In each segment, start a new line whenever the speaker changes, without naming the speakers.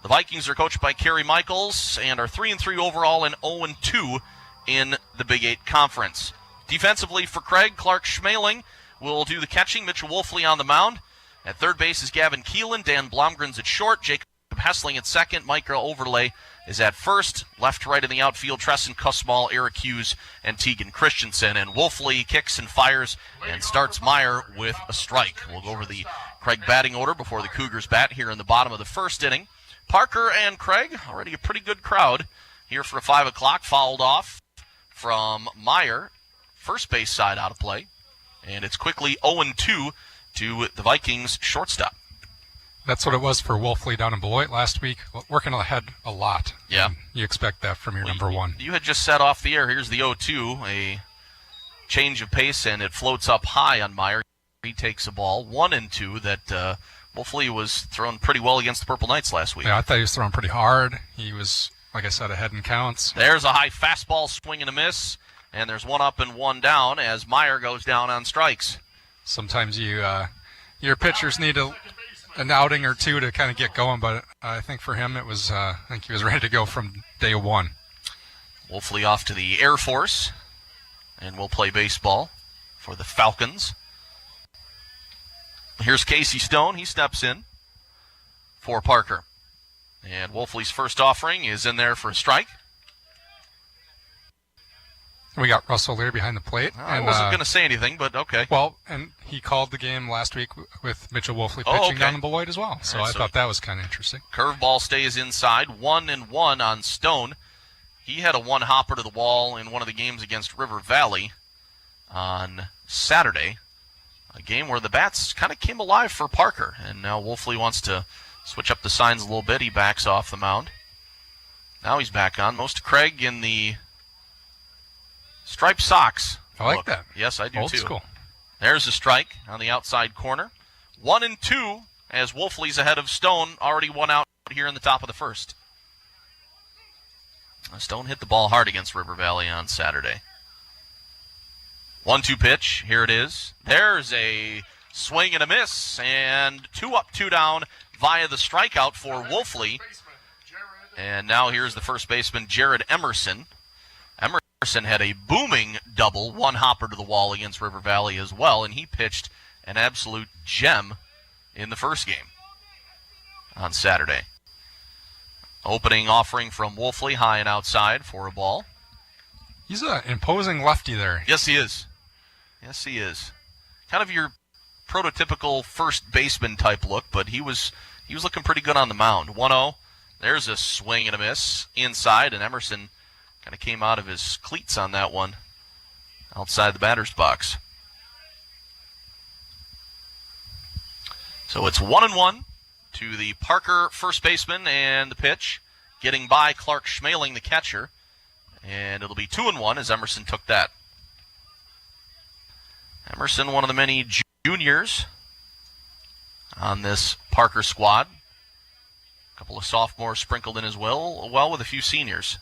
The Vikings are coached by Kerry Michaels and are 3-3 overall and 0-2 in the Big 8 Conference. Defensively for Craig, Clark Schmeling will do the catching. Mitchell Wolfley on the mound. At third base is Gavin Keelan. Dan Blomgren's at short. Jacob Hessling at second. Micah Overlay is at first. Left to right in the outfield, Tresson Kussmaul, Eric Hughes, and Tegan Christensen. And Wolfley kicks and fires and starts Meyer with a strike. We'll go over the Craig batting order before the Cougars bat here in the bottom of the first inning. Parker and Craig, already a pretty good crowd here for 5 o'clock. Fouled off from Meyer. First base side out of play. And it's quickly 0-2 to the Vikings shortstop.
That's what it was for Wolfley down in Beloit last week, working ahead a lot.
Yeah.
You expect that from your number one.
You had just set off the air. Here's the 0-2, a change of pace, and it floats up high on Meyer. He takes a ball, 1-2, that Wolfley was thrown pretty well against the Purple Knights last week.
Yeah, I thought he was throwing pretty hard. He was, like I said, ahead in counts.
There's a high fastball, swing and a miss, and there's one up and one down as Meyer goes down on strikes.
Sometimes your pitchers need an outing or two to kind of get going, but I think for him it was, I think he was ready to go from day one.
Wolfley off to the Air Force, and we'll play baseball for the Falcons. Here's Casey Stone. He steps in for Parker. And Wolfley's first offering is in there for a strike.
We got Russell Lear behind the plate.
I wasn't going to say anything, but okay.
Well, and he called the game last week with Mitchell Wolfley pitching down in Beloit as well. So I thought that was kind of interesting.
Curveball stays inside, 1-1 on Stone. He had a one-hopper to the wall in one of the games against River Valley on Saturday, a game where the bats kind of came alive for Parker. And now Wolfley wants to switch up the signs a little bit. He backs off the mound. Now he's back on. Most Craig in the striped socks.
I like that.
Yes, I do
Old
too.
School.
There's a strike on the outside corner. 1-2 as Wolfley's ahead of Stone. Already one out here in the top of the first. Stone hit the ball hard against River Valley on Saturday. 1-2 pitch. Here it is. There's a swing and a miss. And 2 up, 2 down via the strikeout for Wolfley. And now here's the first baseman, Jared Emerson. Emerson had a booming double, one hopper to the wall against River Valley as well, and he pitched an absolute gem in the first game on Saturday. Opening offering from Wolfley, high and outside for a ball.
He's an imposing lefty there.
Yes, he is. Yes, he is. Kind of your prototypical first baseman type look, but he was looking pretty good on the mound. 1-0. There's a swing and a miss inside, and Emerson kind of came out of his cleats on that one outside the batter's box. So it's 1-1 to the Parker first baseman, and the pitch getting by Clark Schmeling, the catcher. And it'll be 2-1 as Emerson took that. Emerson, one of the many juniors on this Parker squad. A couple of sophomores sprinkled in as well with a few seniors.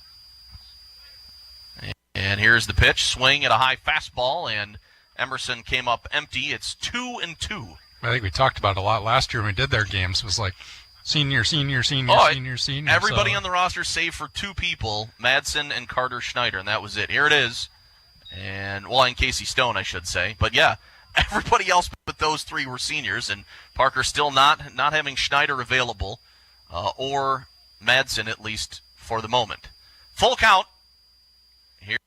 And here's the pitch, swing at a high fastball, and Emerson came up empty. It's 2-2.
I think we talked about it a lot last year when we did their games. It was like senior.
Everybody on the roster save for 2 people, Madsen and Carter Schneider, and that was it. Here it is. And Casey Stone, I should say. But yeah, everybody else but those 3 were seniors, and Parker still not having Schneider available, or Madsen at least for the moment. Full count.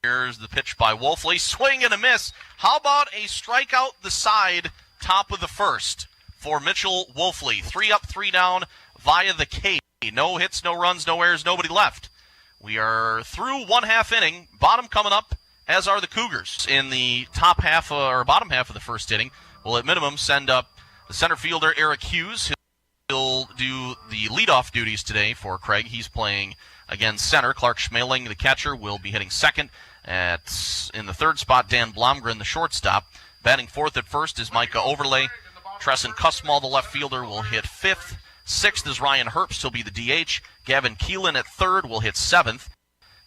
Here's the pitch by Wolfley. Swing and a miss. How about a strikeout the side, top of the first for Mitchell Wolfley? 3 up, 3 down via the K. No hits, no runs, no errors, nobody left. We are through 1/2 inning. Bottom coming up, as are the Cougars. In the top half or bottom half of the first inning, we'll at minimum send up the center fielder, Eric Hughes. He'll do the leadoff duties today for Craig. He's playing against center. Clark Schmeling, the catcher, will be hitting second. In the third spot, Dan Blomgren, the shortstop. Batting fourth at first is Micah Overlay. Tresson Kussmaul, the left fielder, will hit fifth. Sixth is Ryan Herbst. He'll be the DH. Gavin Keelan at third will hit seventh.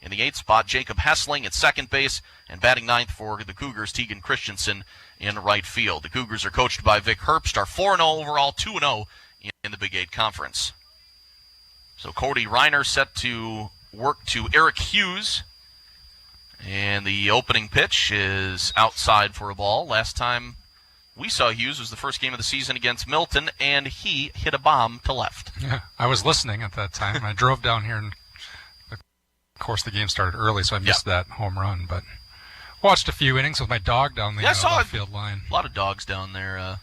In the eighth spot, Jacob Hessling at second base. And batting ninth for the Cougars, Tegan Christensen in right field. The Cougars are coached by Vic Herbst, are 4-0 overall, 2-0 in the Big 8 Conference. So Cody Reiner set to work to Eric Hughes. And the opening pitch is outside for a ball. Last time we saw Hughes was the first game of the season against Milton, and he hit a bomb to left.
Yeah, I was listening at that time. I drove down here, and of course the game started early, so I missed that home run. But watched a few innings with my dog down the left field line.
A lot of dogs down there.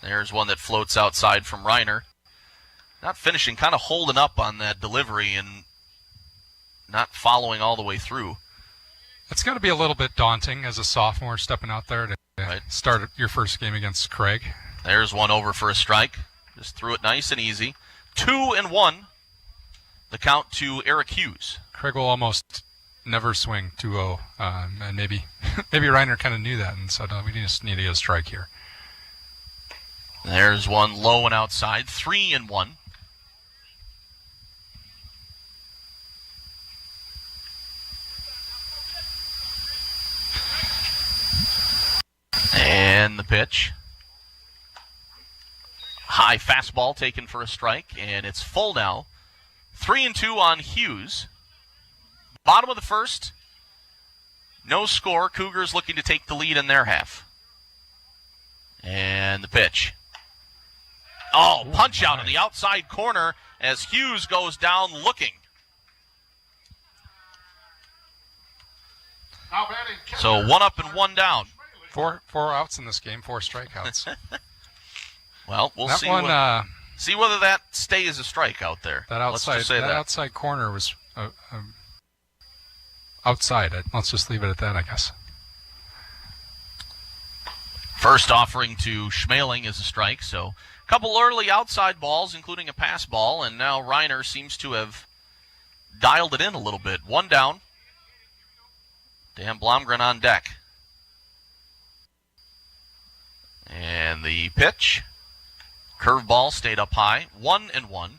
There's one that floats outside from Reiner. Not finishing, kind of holding up on that delivery and not following all the way through.
It's got to be a little bit daunting as a sophomore stepping out there to start your first game against Craig.
There's one over for a strike. Just threw it nice and easy. 2-1. The count to Eric Hughes.
Craig will almost never swing 2-0, and maybe Reiner kind of knew that and said, we just need to get a strike here.
There's one low and outside. 3-1. And the pitch. High fastball taken for a strike, and it's full now. 3-2 on Hughes. Bottom of the first. No score. Cougars looking to take the lead in their half. And the pitch. Punch out in the outside corner as Hughes goes down looking. So 1 up and 1 down.
Four outs in this game, 4 strikeouts.
Well, we'll see. See whether that stays a strike out there.
That outside corner was outside. Let's just leave it at that, I guess.
First offering to Schmeling is a strike, so a couple early outside balls, including a pass ball, and now Reiner seems to have dialed it in a little bit. 1 down. Dan Blomgren on deck. And the pitch. Curveball stayed up high. 1-1.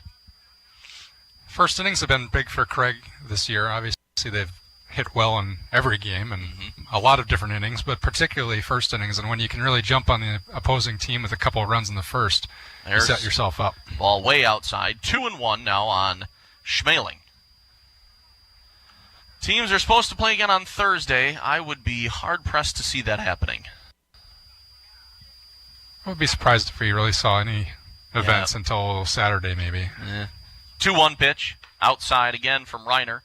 First innings have been big for Craig this year. Obviously, they've hit well in every game and a lot of different innings, but particularly first innings. And when you can really jump on the opposing team with a couple of runs in the first, you set yourself up.
Ball way outside. 2-1 now on Schmeling. Teams are supposed to play again on Thursday. I would be hard-pressed to see that happening.
I would be surprised if we really saw any events until Saturday, maybe.
2-1 pitch. Outside again from Reiner.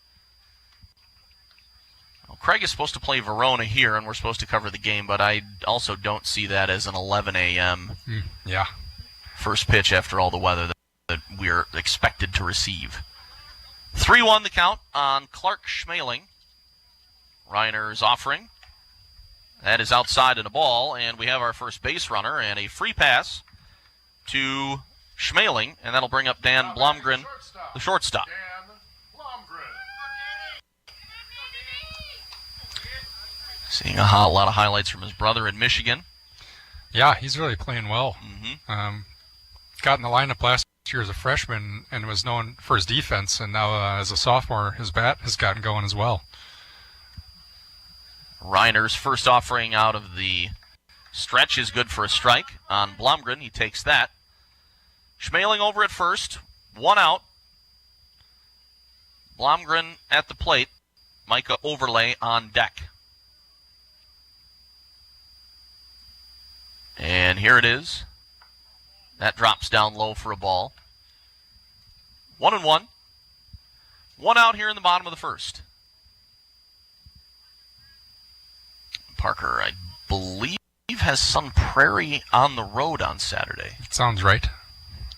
Well, Craig is supposed to play Verona here, and we're supposed to cover the game, but I also don't see that as an 11 a.m. First pitch after all the weather that we're expected to receive. 3-1 the count on Clark Schmeling. Reiner's offering. That is outside in a ball, and we have our first base runner and a free pass to Schmeling, and that'll bring up Dan Blomgren, the shortstop. Seeing a lot of highlights from his brother in Michigan.
Yeah, he's really playing well. Got in the lineup last year as a freshman and was known for his defense, and now as a sophomore, his bat has gotten going as well.
Reiner's first offering out of the stretch is good for a strike on Blomgren. He takes that. Schmeling over at first. 1 out. Blomgren at the plate. Micah Overlay on deck. And here it is. That drops down low for a ball. 1-1. 1 out here in the bottom of the first. Parker, I believe, has Sun Prairie on the road on Saturday.
Sounds right.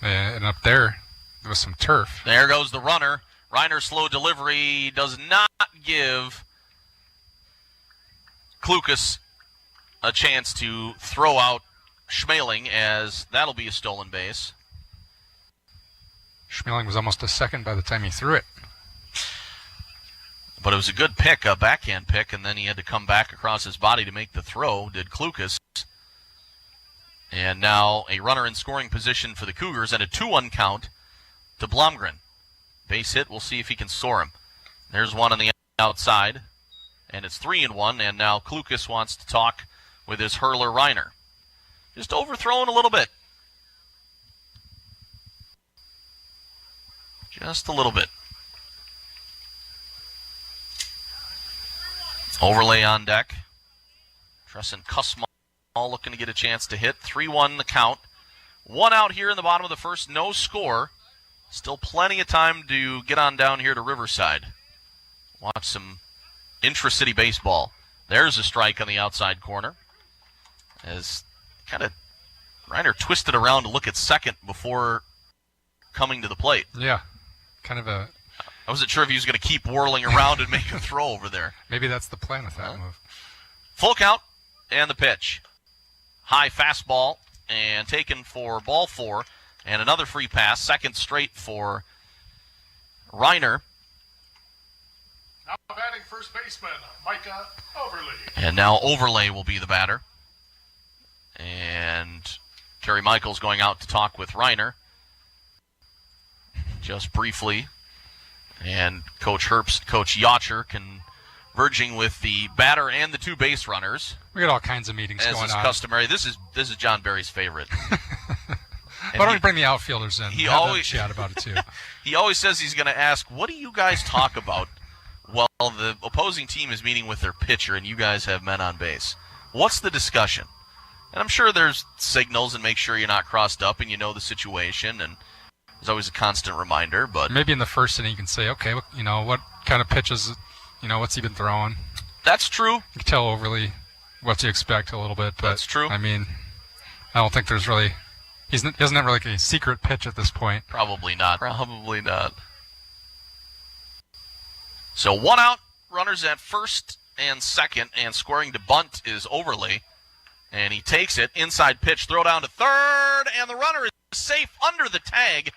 And up there was some turf.
There goes the runner. Reiner slow delivery does not give Klukas a chance to throw out Schmeling, as that'll be a stolen base.
Schmeling was almost a second by the time he threw it.
But it was a good pick, a backhand pick, and then he had to come back across his body to make the throw, did Klukas. And now a runner in scoring position for the Cougars and a 2-1 count to Blomgren. Base hit, we'll see if he can soar him. There's one on the outside, and it's 3-1, and now Klukas wants to talk with his hurler Reiner. Just overthrown a little bit. Just a little bit. Overlay on deck. Tresson Kussmaul looking to get a chance to hit. 3-1 the count. 1 out here in the bottom of the first. No score. Still plenty of time to get on down here to Riverside. Watch some intra-city baseball. There's a strike on the outside corner. As kind of Reiner twisted around to look at second before coming to the plate.
Yeah, kind of a...
I wasn't sure if he was going to keep whirling around and make a throw over there.
Maybe that's the plan with that move.
Full count and the pitch. High fastball and taken for ball 4. And another free pass, second straight for Reiner.
Now batting first baseman, Micah Overlay.
And now Overlay will be the batter. And Terry Michaels going out to talk with Reiner. Just briefly. And Coach Herbst, Coach Yacher converging with the batter and the 2 base runners.
We got all kinds of meetings going on.
As is customary. This is John Barry's favorite.
Why don't we bring the outfilders in?
He always
chat about it too.
He always says he's going to ask, "What do you guys talk about?" Well, the opposing team is meeting with their pitcher, and you guys have men on base. What's the discussion? And I'm sure there's signals and make sure you're not crossed up and you know the situation. And there's always a constant reminder. But
maybe in the first inning you can say, okay, what kind of pitches, what's he been throwing?
That's true.
You can tell Overly what to expect a little bit. But,
that's true.
I mean, I don't think there's really. He doesn't have like a secret pitch at this point.
Probably not. So 1 out, runners at first and second, and scoring to bunt is Overlay. And he takes it, inside pitch, throw down to third, and the runner is safe under the tag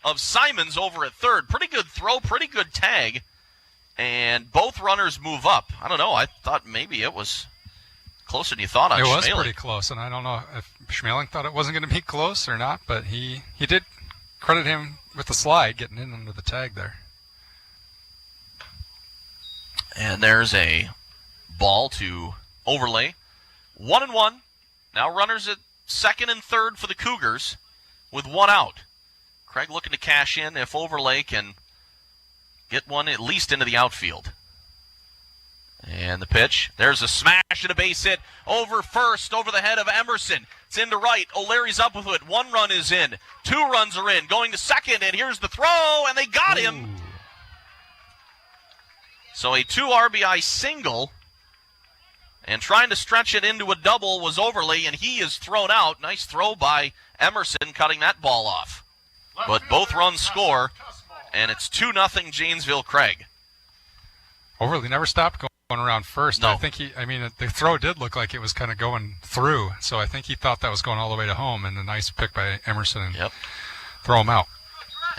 of Simons over at third. Pretty good throw, pretty good tag, and both runners move up. I don't know, I thought maybe it was closer than you thought on Schmeling.
It was pretty close, and I don't know if Schmeling thought it wasn't going to be close or not, but he did credit him with the slide, getting in under the tag there.
And there's a ball to Overlay. 1-1. Now runners at second and third for the Cougars with 1 out. Craig looking to cash in if Overlay can get one at least into the outfield. And the pitch. There's a smash and a base hit over first, over the head of Emerson. It's into right. O'Leary's up with it. 1 run is in. 2 runs are in. Going to second, and here's the throw, and they got him.
Ooh.
So a 2 RBI single. And trying to stretch it into a double was Overlay, and he is thrown out. Nice throw by Emerson, cutting that ball off. But both runs score, and it's 2-0 Janesville Craig.
Overlay never stopped going around first.
No.
I think the throw did look like it was kind of going through, so I think he thought that was going all the way to home, and a nice pick by Emerson and throw him out.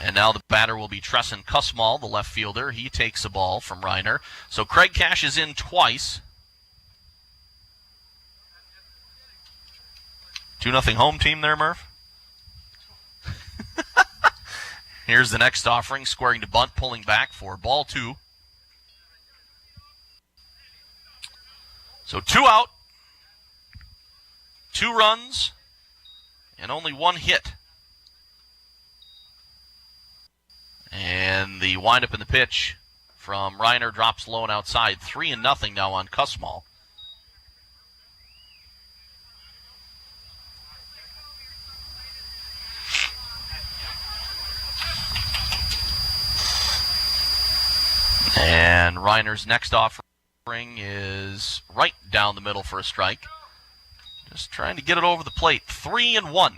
And now the batter will be Tresson Kussmaul, the left fielder. He takes the ball from Reiner. So Craig cashes in twice. 2-0 home team there, Murph. Here's the next offering, squaring to bunt, pulling back for ball 2. So 2 out, 2 runs, and only 1 hit. And the windup in the pitch from Reiner drops low and outside. 3-0 now on Kussmaul. And Reiner's next offering is right down the middle for a strike. Just trying to get it over the plate. 3-1.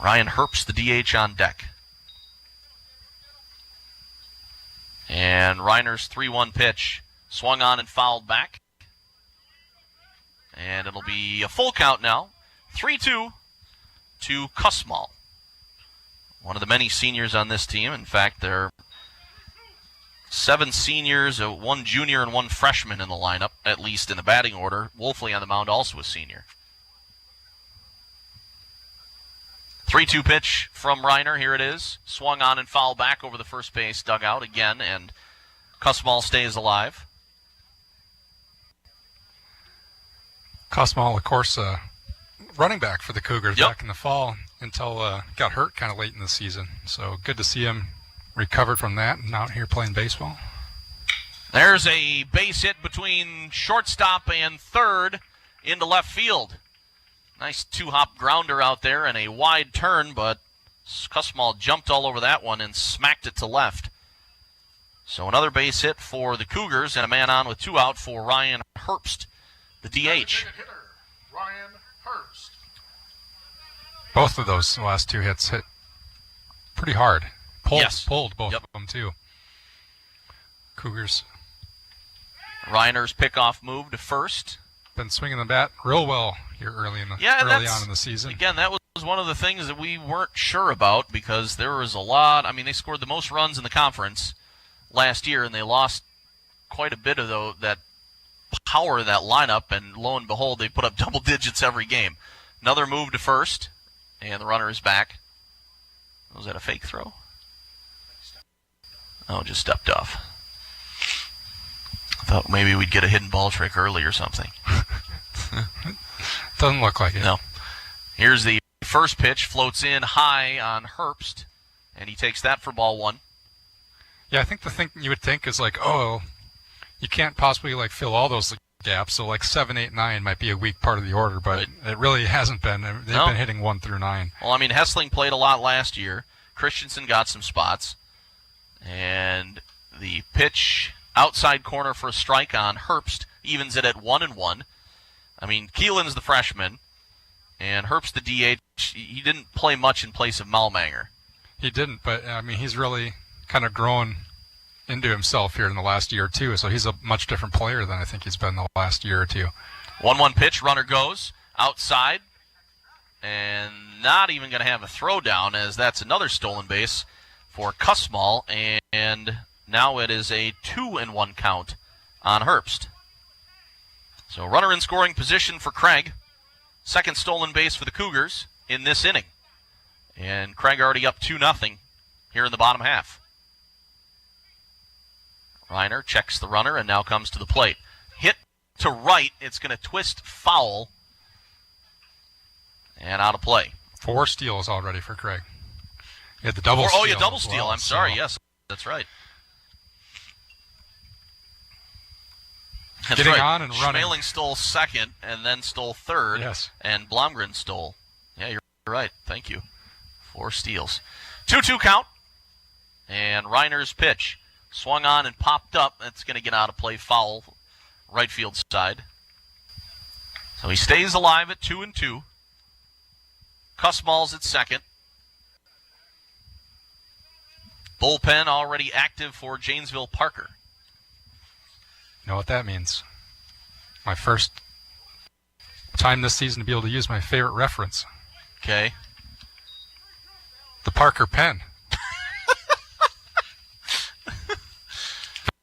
Ryan Herbst, the DH, on deck. And Reiner's 3-1 pitch swung on and fouled back. And it'll be a full count now. 3-2 to Kussmaul. One of the many seniors on this team. In fact, there are 7 seniors, 1 junior, and 1 freshman in the lineup, at least in the batting order. Wolfley on the mound, also a senior. 3-2 pitch from Reiner. Here it is. Swung on and fouled back over the first base dugout again, and Kussmaul stays alive.
Kussmaul, of course, running back for the Cougars back in the fall until got hurt kind of late in the season. So good to see him recovered from that and out here playing baseball.
There's a base hit between shortstop and third into left field. Nice two-hop grounder out there and a wide turn, but Kussmaul jumped all over that one and smacked it to left. So another base hit for the Cougars and a man on with two out for Ryan Herbst, the DH.
Ryan Herbst.
Both of those last two hits hit pretty hard. Pulled both of them, too. Cougars.
Reiner's pickoff move to first.
Been swinging the bat real well here early on in the season.
Again, that was one of the things that we weren't sure about because there was a lot. I mean, they scored the most runs in the conference last year, and they lost quite a bit of that power of that lineup, and lo and behold, they put up double digits every game. Another move to first, and the runner is back. Was that a fake throw? Oh, just stepped off. I thought maybe we'd get a hidden ball trick early or something.
Doesn't look like it.
No. Here's the first pitch, floats in high on Herbst, and he takes that for ball one.
Yeah, I think the thing you would think is like, oh, you can't possibly like fill all those gaps, so like 7, 8, 9 might be a weak part of the order, but it really hasn't been. They've been hitting 1 through 9.
Well, I mean, Hessling played a lot last year. Christensen got some spots. And the pitch outside corner for a strike on Herbst evens it at 1-1. I mean, Keelan's the freshman, and Herbst the DH. He didn't play much in place of Malmanger.
He didn't, but I mean, he's really kind of grown into himself here in the last year or two, so he's a much different player than I think he's been the last year or two.
1-1 pitch, runner goes outside, and not even going to have a throw down as that's another stolen base for Kussmaul, and now it is a 2-1 count on Herbst. So runner in scoring position for Craig. Second stolen base for the Cougars in this inning. And Craig already up 2-0 here in the bottom half. Reiner checks the runner and now comes to the plate. Hit to right, it's going to twist foul and out of play.
4 steals already for Craig. He had the double steal.
Oh, yeah, double steal. I'm sorry. Yes, that's right. That's
getting
right.
on and running.
Schmeling stole second and then stole third.
Yes.
And Blomgren stole. Yeah, you're right. Thank you. 4 steals. 2-2 count. And Reiner's pitch swung on and popped up. That's going to get out of play, foul, right field side. So he stays alive at 2-2. Kussmaul's at second. Bullpen already active for Janesville Parker.
You know what that means? My first time this season to be able to use my favorite reference.
Okay.
The Parker pen.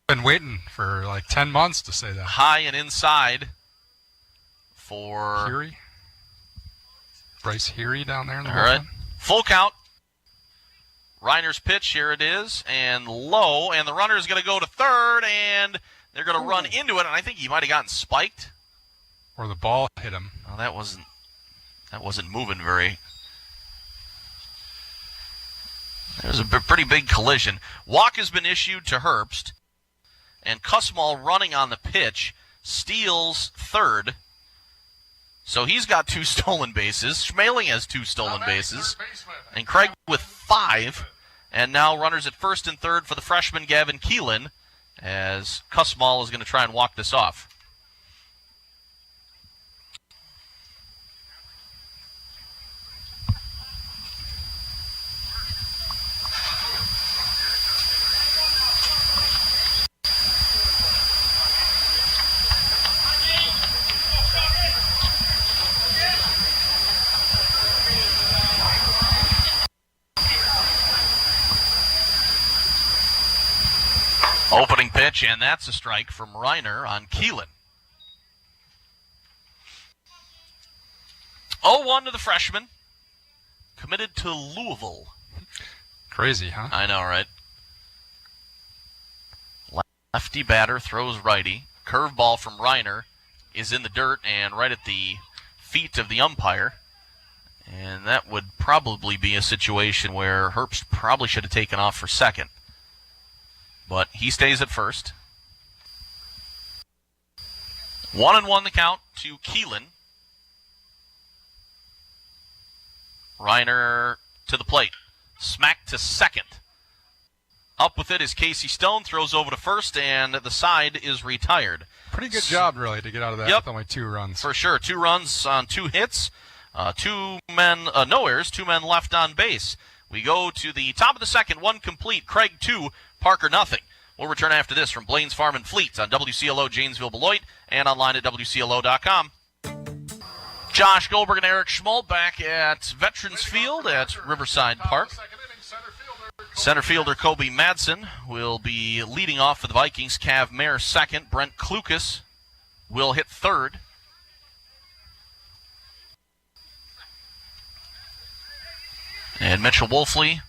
Been waiting for like 10 months to say that.
High and inside for
Heary. Bryce Heary down there in the
all right.
bullpen.
Full count. Reiner's pitch, here it is, and low, and the runner is going to go to third, and they're going to run into it, and I think he might have gotten spiked.
Or the ball hit him.
Oh, that wasn't moving very. There's a pretty big collision. Walk has been issued to Herbst, and Kussmaul running on the pitch steals third. So he's got 2 stolen bases. Schmeling has 2 stolen bases. And Craig with 5. And now runners at first and third for the freshman Gavin Keelan, as Kussmaul is going to try and walk this off. Opening pitch, and that's a strike from Reiner on Keelan. 0-1 to the freshman. Committed to Louisville.
Crazy, huh?
I know, right? Lefty batter throws righty. Curveball from Reiner is in the dirt and right at the feet of the umpire. And that would probably be a situation where Herbst probably should have taken off for second. But he stays at first. 1-1 the count to Keelan. Reiner to the plate. Smack to second. Up with it is Casey Stone. Throws over to first, and the side is retired.
Pretty good job, really, to get out of that with only 2 runs.
For sure. 2 runs on 2 hits. 2 men, no errors, 2 men left on base. We go to the top of the second, 1 complete. Craig 2, Parker nothing. We'll return after this from Blaine's Farm and Fleet on WCLO Janesville Beloit and online at WCLO.com. Josh Goldberg and Eric Schmold back at Veterans Field at Riverside Park. Center fielder Kobe Madsen will be leading off for the Vikings. Cav Mayer second. Brent Klukas will hit third. And Mitchell Wolfley,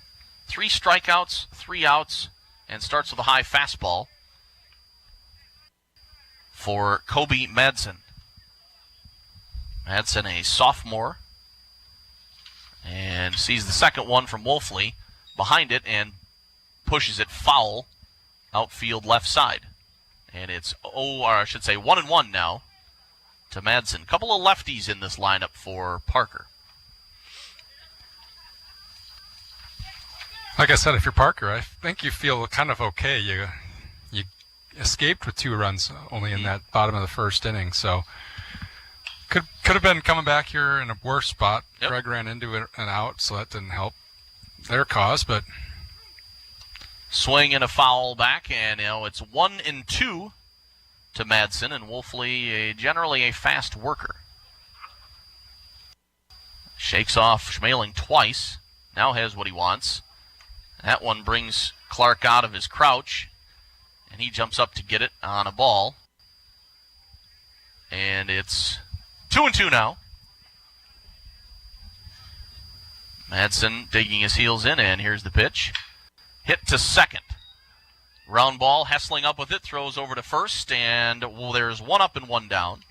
3 strikeouts, 3 outs, and starts with a high fastball for Kobe Madsen. Madsen, a sophomore, and sees the second one from Wolfley behind it and pushes it foul outfield left side. And it's 1-1 now to Madsen. Couple of lefties in this lineup for Parker.
Like I said, if you're Parker, I think you feel kind of okay. You escaped with 2 runs only in that bottom of the first inning, so could have been coming back here in a worse spot.
Yep.
Greg ran into an out, so that didn't help their cause, but
swing and a foul back, and it's 1-2 to Madsen, and Wolfley generally a fast worker. Shakes off Schmaling twice. Now has what he wants. That one brings Clark out of his crouch, and he jumps up to get it on a ball. And it's 2-2 now. Madsen digging his heels in, and here's the pitch. Hit to second. Round ball, Hessling up with it, throws over to first, and there's 1 up and 1 down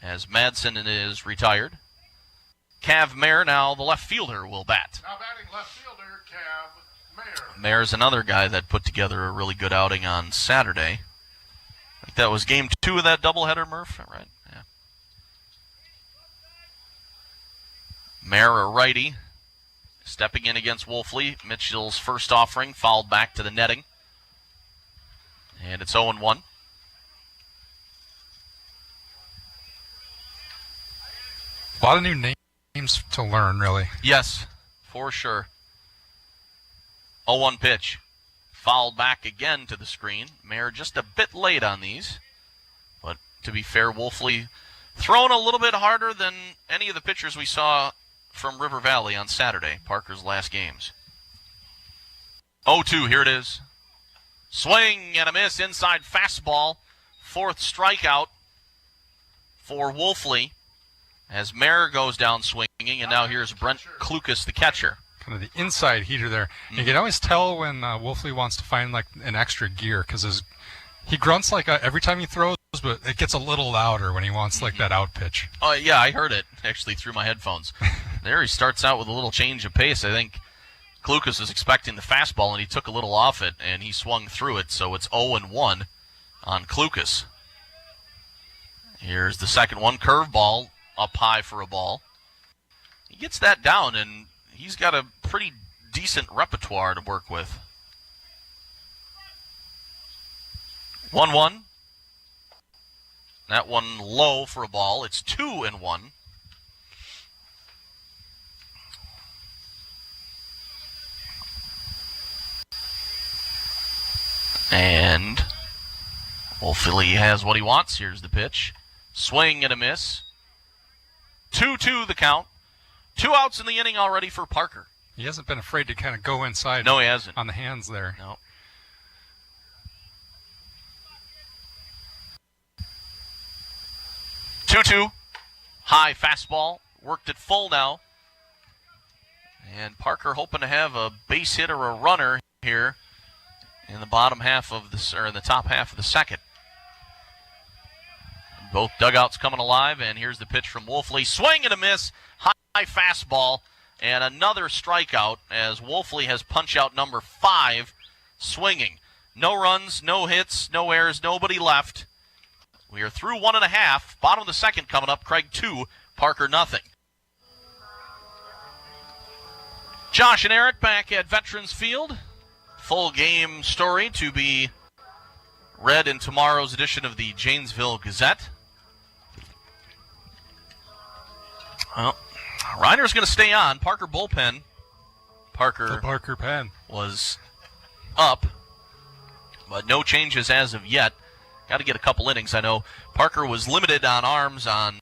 as Madsen is retired. Cav Mayer, now the left fielder, will bat.
Now batting left fielder, Cav Mayer.
Mayer's another guy that put together a really good outing on Saturday. I think that was game 2 of that doubleheader, Murph, right? Yeah. Mayer, a righty, stepping in against Wolfley. Mitchell's first offering fouled back to the netting. And it's 0-1.
A lot of new names to learn, really.
Yes, for sure. 0-1 pitch. Fouled back again to the screen. Mayer just a bit late on these. But to be fair, Wolfley thrown a little bit harder than any of the pitchers we saw from River Valley on Saturday, Parker's last games. 0-2, here it is. Swing and a miss, inside fastball. 4th strikeout for Wolfley as Mayer goes down swinging, and now here's Brent Klukas, the catcher.
Kind of the inside heater there. Mm-hmm. You can always tell when Wolfley wants to find like an extra gear because he grunts like every time he throws, but it gets a little louder when he wants like that out pitch.
Oh, yeah, I heard it actually through my headphones. There he starts out with a little change of pace. I think Klukas was expecting the fastball, and he took a little off it, and he swung through it, so it's 0-1 on Klukas. Here's the second one, curveball up high for a ball. He gets that down, and he's got a pretty decent repertoire to work with. 1-1. That one low for a ball. It's 2-1. And Wolfley has what he wants. Here's the pitch. Swing and a miss. 2-2 the count. 2 outs in the inning already for Parker.
He hasn't been afraid to kind of go inside.
No, he hasn't.
On the hands there.
No. High fastball. Worked it full now. And Parker hoping to have a base hit or a runner here in the bottom half of the, or in the top half of the second. Both dugouts coming alive, and here's the pitch from Wolfley. Swing and a miss, high fastball, and another strikeout as Wolfley has punch-out number 5 swinging. No runs, no hits, no errors, nobody left. We are through 1.5. Bottom of the second coming up. Craig 2, Parker nothing. Josh and Eric back at Veterans Field. Full game story to be read in tomorrow's edition of the Janesville Gazette. Well, Reiner's going to stay on. Parker bullpen.
The Parker pen
was up, but no changes as of yet. Got to get a couple innings. I know Parker was limited on arms on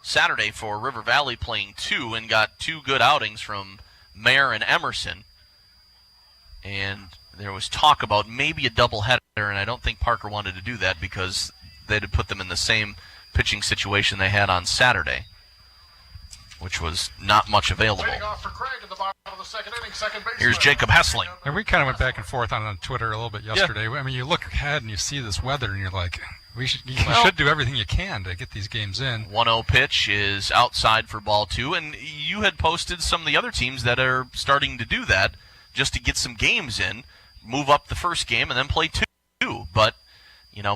Saturday for River Valley playing 2 and got 2 good outings from Mayer and Emerson. And there was talk about maybe a doubleheader, and I don't think Parker wanted to do that because they'd have put them in the same pitching situation they had on Saturday, which was not much available.
Off for Craig in the bottom of the second inning, second baseman.
Here's Jacob Hessling.
And we kind of went back and forth on Twitter a little bit yesterday. Yeah. I mean, you look ahead and you see this weather, and you're like, you should do everything you can to get these games in.
1-0 pitch is outside for ball 2, and you had posted some of the other teams that are starting to do that just to get some games in, move up the first game, and then play 2. But,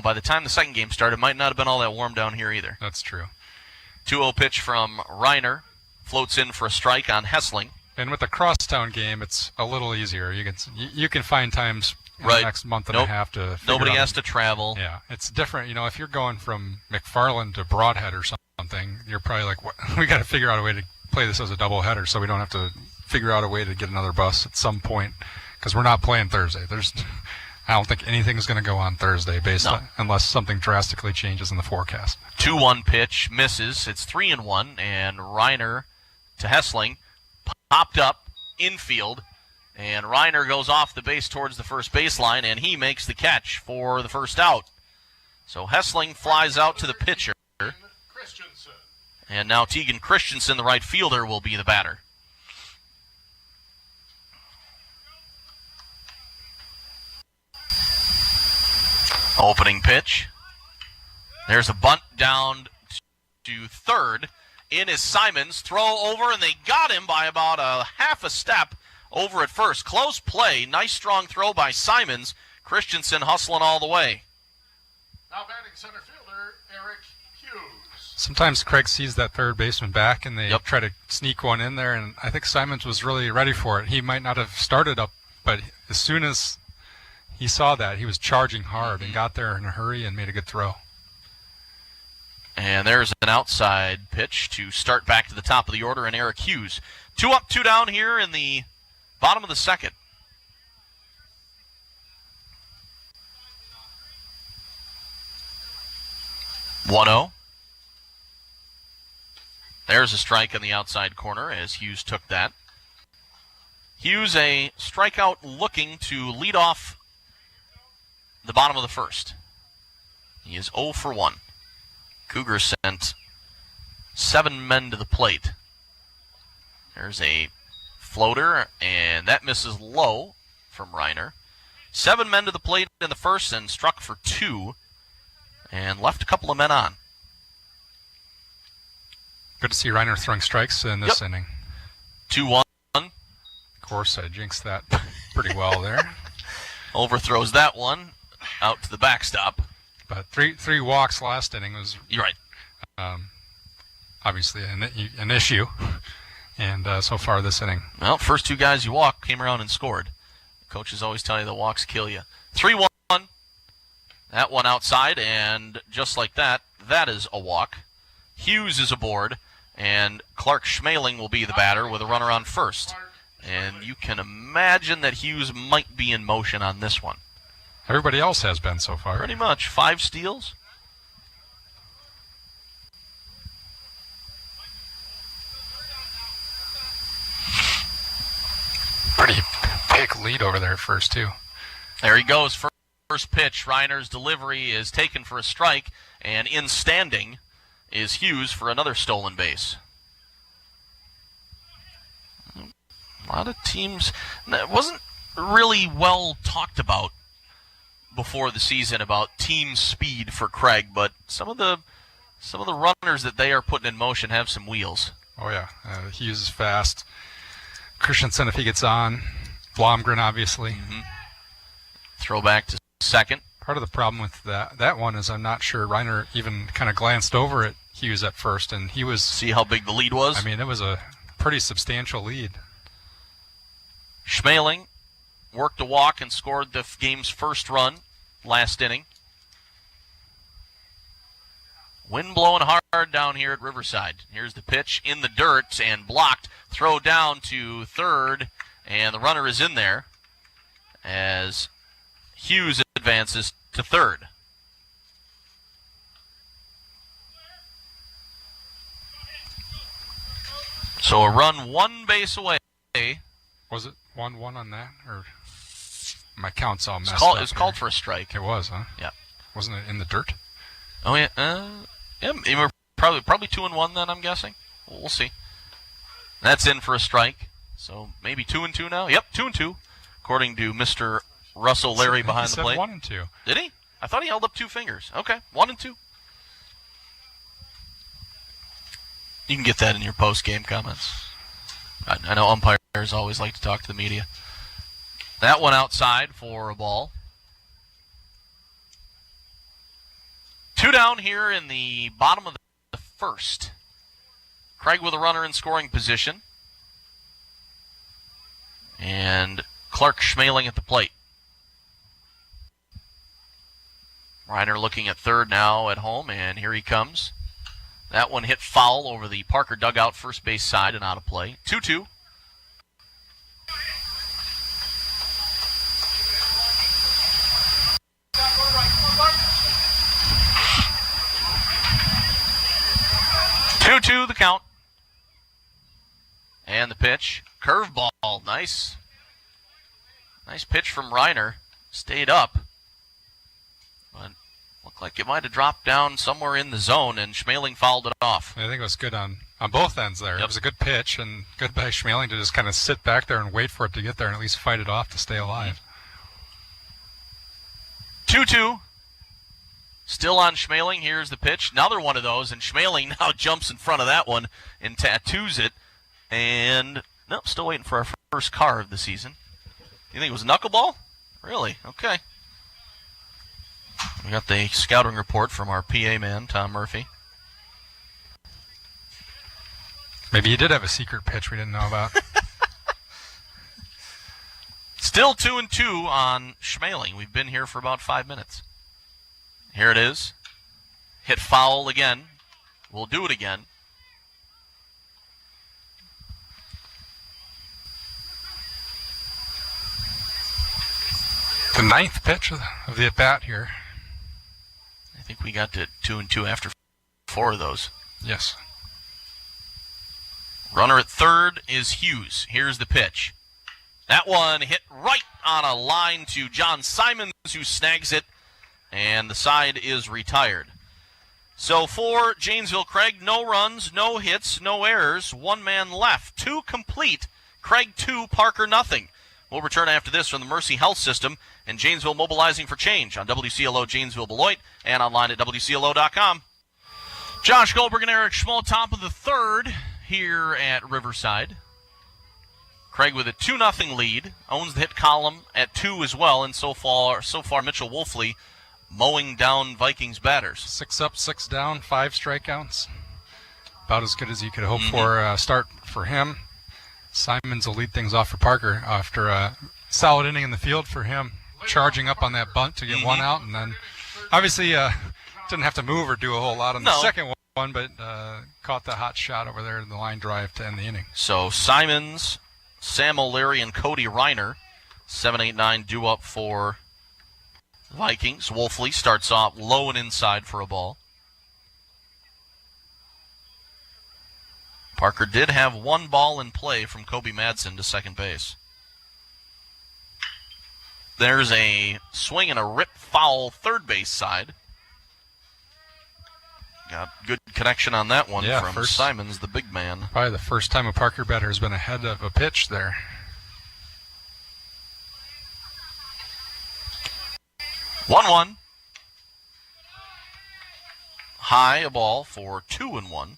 by the time the second game started, it might not have been all that warm down here either.
That's true.
2-0 pitch from Reiner. Floats in for a strike on Hessling.
And with the crosstown game, it's a little easier. You can find times in the next month and a half to figure
Nobody
out.
has to travel.
Yeah, it's different. If you're going from McFarland to Broadhead or something, you're probably like, we got to figure out a way to play this as a doubleheader so we don't have to figure out a way to get another bus at some point because we're not playing Thursday. I don't think anything's going to go on Thursday unless something drastically changes in the forecast.
2-1 pitch misses. It's 3-1, and Reiner to Hessling, popped up, infield, and Reiner goes off the base towards the first baseline, and he makes the catch for the first out. So Hessling flies out to the pitcher, and now Tegan Christensen, the right fielder, will be the batter. Opening pitch. There's a bunt down to third. In is Simons. Throw over, and they got him by about a half a step over at first. Close play. Nice strong throw by Simons. Christensen hustling all the way.
Now batting center fielder, Eric Hughes.
Sometimes Craig sees that third baseman back, and they try to sneak one in there, and I think Simons was really ready for it. He might not have started up, but as soon as he saw that, he was charging hard and got there in a hurry and made a good throw.
And there's an outside pitch to start back to the top of the order, and Eric Hughes. 2 up, 2 down here in the bottom of the second. One-0. There's a strike on the outside corner as Hughes took that. Hughes a strikeout looking to lead off the bottom of the first. He is 0 for 1. Cougars sent 7 men to the plate. There's a floater, and that misses low from Reiner. 7 men to the plate in the first and struck for 2 and left a couple of men on.
Good to see Reiner throwing strikes in this inning.
2-1.
Of course, I jinxed that pretty well there.
Overthrows that one out to the backstop.
But three walks last inning was
You're right.
Obviously an issue, and so far this inning.
Well, first 2 guys you walked came around and scored. Coaches always tell you the walks kill you. 3-1. That one outside, and just like that, that is a walk. Hughes is aboard, and Clark Schmaling will be the batter with a runner on first. And you can imagine that Hughes might be in motion on this one.
Everybody else has been so far.
Pretty much. 5 steals.
Pretty big lead over there at first, too.
There he goes. First pitch. Reiner's delivery is taken for a strike, and in standing is Hughes for another stolen base. A lot of teams. It wasn't really well talked about before the season about team speed for Craig, but some of the Some of the runners that they are putting in motion have some wheels.
Oh, yeah. Hughes is fast. Christensen, if he gets on. Blomgren, obviously.
Throw back to second.
Part of the problem with that one is I'm not sure Reiner even kind of glanced over at Hughes at first, and he was...
See how big the lead was?
I mean, it was a pretty substantial lead.
Schmeling worked a walk and scored the game's first run last inning. Wind blowing hard down here at Riverside. Here's the pitch in the dirt and blocked. Throw down to third, and the runner is in there as Hughes advances to third. So a run one base away.
Was it 1-1 on that? Or my count's all messed up.
It was called for a strike.
It was, huh?
Yeah.
Wasn't it in the dirt?
Oh, yeah. Yeah, probably 2-1 then, I'm guessing. We'll see. That's in for a strike. So maybe 2-2 now? Yep, 2-2, according to Mr. Russell Larry behind the plate.
He said 1-2.
Did he? I thought he held up two fingers. Okay, 1-2. You can get that in your post-game comments. I know umpires always like to talk to the media. That one outside for a ball. 2 down here in the bottom of the first. Craig with a runner in scoring position. And Clark Schmeling at the plate. Reiner looking at third now at home, and here he comes. That one hit foul over the Parker dugout first base side and out of play. 2-2. The count. And the pitch. Curveball. Nice. Nice pitch from Reiner. Stayed up. But looked like it might have dropped down somewhere in the zone, and Schmeling fouled it off.
I think it was good on both ends there. Yep. It was a good pitch, and good by Schmeling to just kind of sit back there and wait for it to get there and at least fight it off to stay alive.
2-2. Still on Schmeling. Here's the pitch. Another one of those, and Schmeling now jumps in front of that one and tattoos it. And, nope, still waiting for our first car of the season. You think it was a knuckleball? Really? Okay. We got the scouting report from our PA man, Tom Murphy.
Maybe he did have a secret pitch we didn't know about.
Still 2-2 on Schmeling. We've been here for about 5 minutes. Here it is. Hit foul again. We'll do it again.
The ninth pitch of the at-bat here.
I think we got to 2-2 after 4 of those.
Yes.
Runner at third is Hughes. Here's the pitch. That one hit right on a line to John Simons, who snags it, and the side is retired. So for Janesville, Craig, no runs, no hits, no errors, 1 man left. 2 complete. Craig 2, Parker nothing. We'll return after this from the Mercy Health System and Janesville Mobilizing for Change on WCLO Janesville Beloit and online at WCLO.com. Josh Goldberg and Eric Schmoll, top of the third here at Riverside. Craig with a 2-0 lead, owns the hit column at 2 as well, and so far Mitchell Wolfley mowing down Vikings batters.
6 up, 6 down, 5 strikeouts. About as good as you could hope for start for him. Simons will lead things off for Parker after a solid inning in the field for him, charging up on that bunt to get 1 out, and then obviously didn't have to move or do a whole lot on the second one, but caught the hot shot over there in the line drive to end the inning.
So Simons, Sam O'Leary, and Cody Reiner, 7, 8, 9 due up for Vikings. Wolfley starts off low and inside for a ball. Parker did have 1 ball in play from Kobe Madsen to second base. There's a swing and a rip foul third base side. Got good connection on that one from Simons, the big man.
Probably the first time a Parker batter has been ahead of a pitch there.
high a ball for 2-1.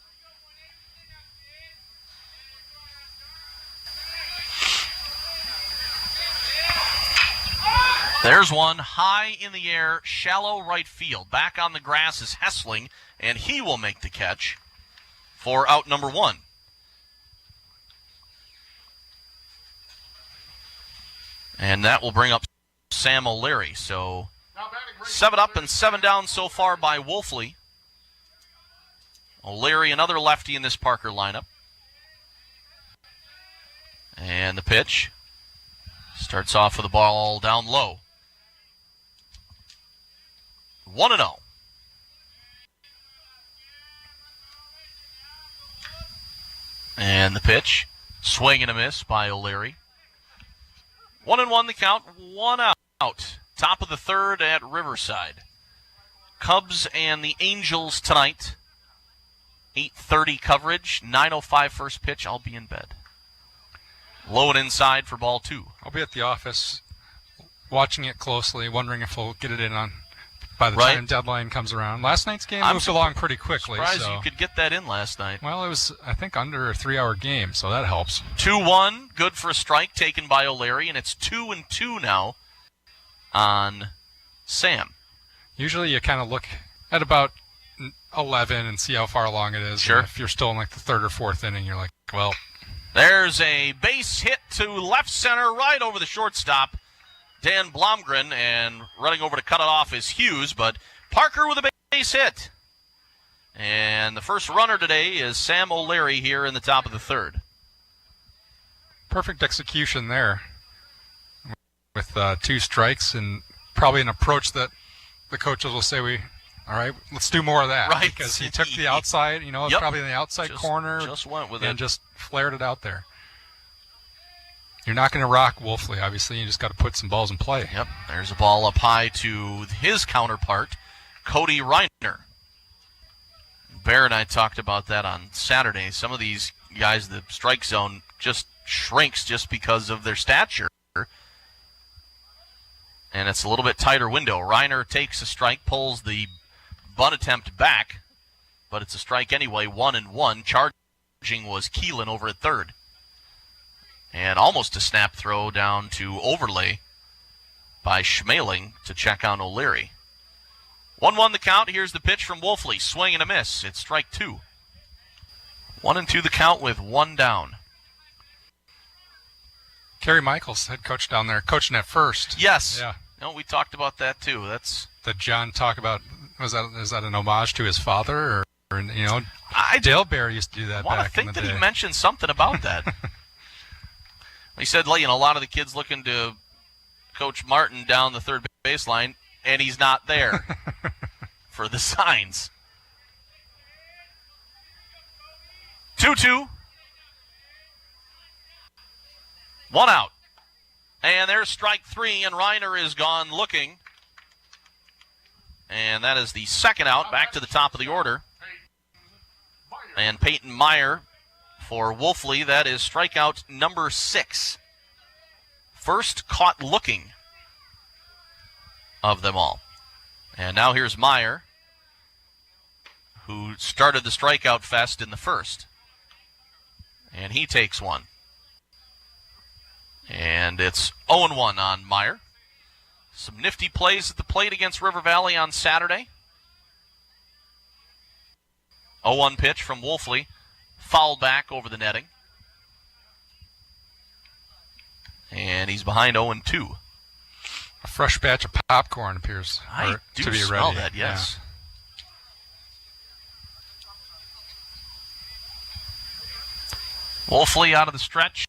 There's one high in the air, shallow right field. Back on the grass is Hessling, and he will make the catch for out number 1. And that will bring up Sam O'Leary. So 7 up and 7 down so far by Wolfley. O'Leary, another lefty in this Parker lineup. And the pitch starts off with the ball down low. 1-0. And the pitch, swing and a miss by O'Leary. 1-1 the count, 1 out. Top of the third at Riverside. Cubs and the Angels tonight. 8:30 coverage, 9:05 first pitch. I'll be in bed. Low and inside for ball 2.
I'll be at the office watching it closely, wondering if we'll get it in on by the time deadline comes around. Last night's game moved along pretty quickly.
I'm surprised you could get that in last night.
Well, it was, I think, under a 3-hour game, so that helps.
2-1, good for a strike taken by O'Leary, and it's 2-2 now on Sam.
Usually you kind of look at about 11 and see how far along it is.
Sure.
And if you're still in like the 3rd or 4th inning, you're like, well.
There's a base hit to left center, right over the shortstop, Dan Blomgren, and running over to cut it off is Hughes, but Parker with a base hit. And the first runner today is Sam O'Leary here in the top of the 3rd.
Perfect execution there with 2 strikes and probably an approach that the coaches will say, all right, let's do more of that.
Right.
Because he took the outside, probably in the outside corner.
Just went with
and just flared it out there. You're not going to rock Wolfley, obviously. You just got to put some balls in play.
Yep. There's a ball up high to his counterpart, Cody Reiner. Bear and I talked about that on Saturday. Some of these guys, the strike zone just shrinks just because of their stature. And it's a little bit tighter window. Reiner takes a strike, pulls the bunt attempt back, but it's a strike anyway, 1-1. Charging was Keelan over at 3rd. And almost a snap throw down to Overlay by Schmeling to check on O'Leary. 1-1 the count. Here's the pitch from Wolfley. Swing and a miss. It's strike 2. 1-2 the count with 1 down.
Kerry Michaels, head coach down there, coaching at first.
Yes.
Yeah.
No, we talked about that too.
Did John talk about, is that an homage to his father? Or Dale Bear used to do that back in the day.
I want to think that he mentioned something about that. He said, a lot of the kids looking to Coach Martin down the 3rd baseline, and he's not there for the signs. 2-2. 1 out. And there's strike 3, and Reiner is gone looking. And that is the 2nd out, back to the top of the order. And Peyton Meyer for Wolfley, that is strikeout number 6. First caught looking of them all. And now here's Meyer, who started the strikeout fest in the 1st. And he takes one. And it's 0-1 on Meyer. Some nifty plays at the plate against River Valley on Saturday. 0-1 pitch from Wolfley. Fouled back over the netting. And he's behind 0-2.
A fresh batch of popcorn appears
I do
to be
smell
ready.
that, yes. Yeah. Wolfley out of the stretch.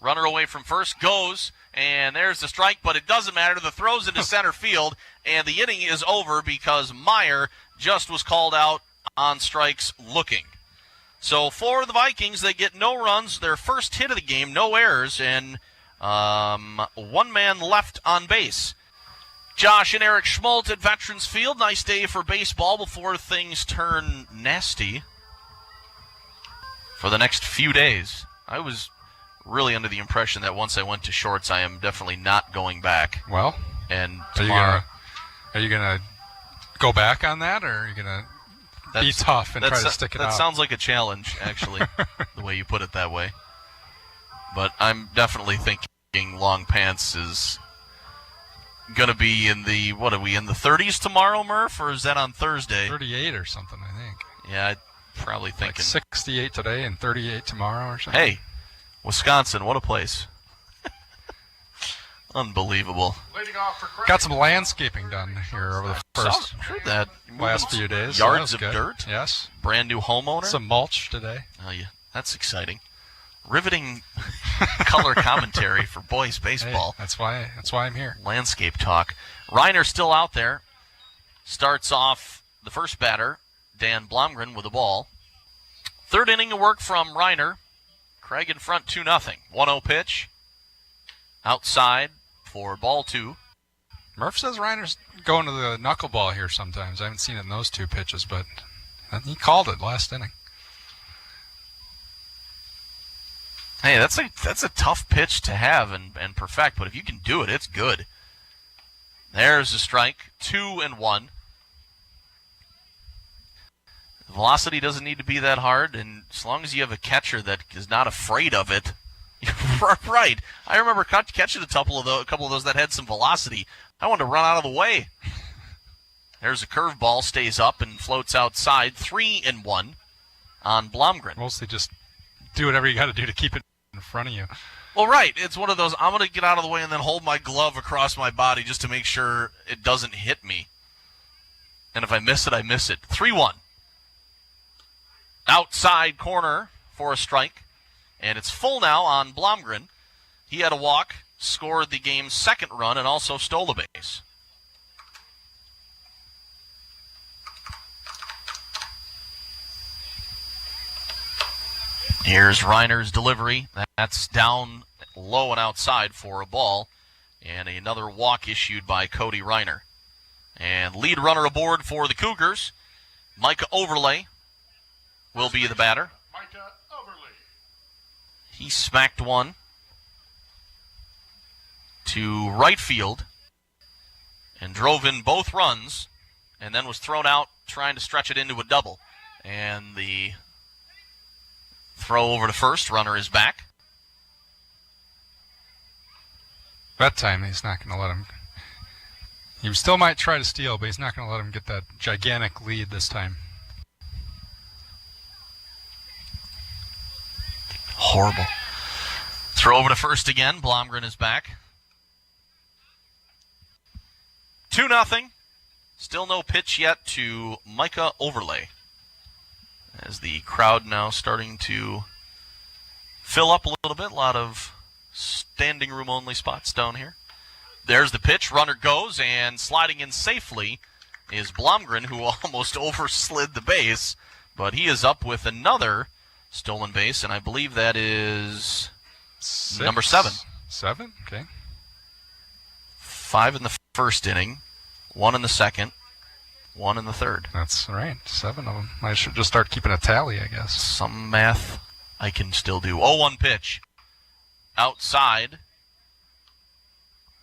Runner away from first, goes, and there's the strike, but it doesn't matter. The throw's into center field, and the inning is over because Meyer just was called out on strikes looking. So for the Vikings, they get no runs, their first hit of the game, no errors, and 1 man left on base. Josh and Eric Schmoltz at Veterans Field. Nice day for baseball before things turn nasty for the next few days. I was really under the impression that once I went to shorts, I am definitely not going back.
Well,
and tomorrow,
are you gonna go back on that, or are you gonna be tough and try to stick it out.
That sounds like a challenge, actually, the way you put it that way. But I'm definitely thinking long pants is going to be in the, what are we, in the 30s tomorrow, Murph, or is that on Thursday?
38 or something, I think.
Yeah, I'd probably thinking.
Like 68 today and 38 tomorrow or something.
Hey, Wisconsin, what a place. Unbelievable.
Got some landscaping done here over the first last few days.
Yards of dirt?
Yes.
Brand new homeowner?
Some mulch today.
Oh, yeah. That's exciting. Riveting color commentary for boys baseball.
Hey, that's why I'm here.
Landscape talk. Reiner still out there. Starts off the first batter, Dan Blomgren, with the ball. Third inning of work from Reiner. Craig in front 2-0. 1-0 pitch. Outside for ball 2.
Murph says Reiner's going to the knuckleball here sometimes. I haven't seen it in those 2 pitches, but he called it last inning.
Hey, that's a tough pitch to have and perfect, but if you can do it, it's good. There's a strike, 2-1. Velocity doesn't need to be that hard, and as long as you have a catcher that is not afraid of it, you're right. I remember catching a couple of those that had some velocity. I wanted to run out of the way. There's a curveball, stays up and floats outside, 3-1 on Blomgren.
Mostly just do whatever you got to do to keep it in front of you.
Well, right. It's one of those, I'm going to get out of the way and then hold my glove across my body just to make sure it doesn't hit me. And if I miss it, I miss it. 3-1. Outside corner for a strike. And it's full now on Blomgren. He had a walk, scored the game's second run, and also stole the base. Here's Reiner's delivery. That's down low and outside for a ball. And another walk issued by Cody Reiner. And lead runner aboard for the Cougars. Micah Overlay will be the batter.
Micah Overlay.
He smacked one to right field and drove in both runs and then was thrown out trying to stretch it into a double. And the throw over to first, runner is back.
That time he's not going to let him. He still might try to steal, but he's not going to let him get that gigantic lead this time.
Horrible. Throw over to first again. Blomgren is back. 2-0. Still no pitch yet to Micah Overlay. As the crowd now starting to fill up a little bit. A lot of standing room only spots down here. There's the pitch. Runner goes, and sliding in safely is Blomgren, who almost overslid the base. But he is up with another stolen base, and I believe that is number 7.
7? Okay.
5 in the first inning, 1 in the second, 1 in the third.
That's right, 7 of them. I should just start keeping a tally, I guess.
Some math I can still do. 0-1 pitch. Outside.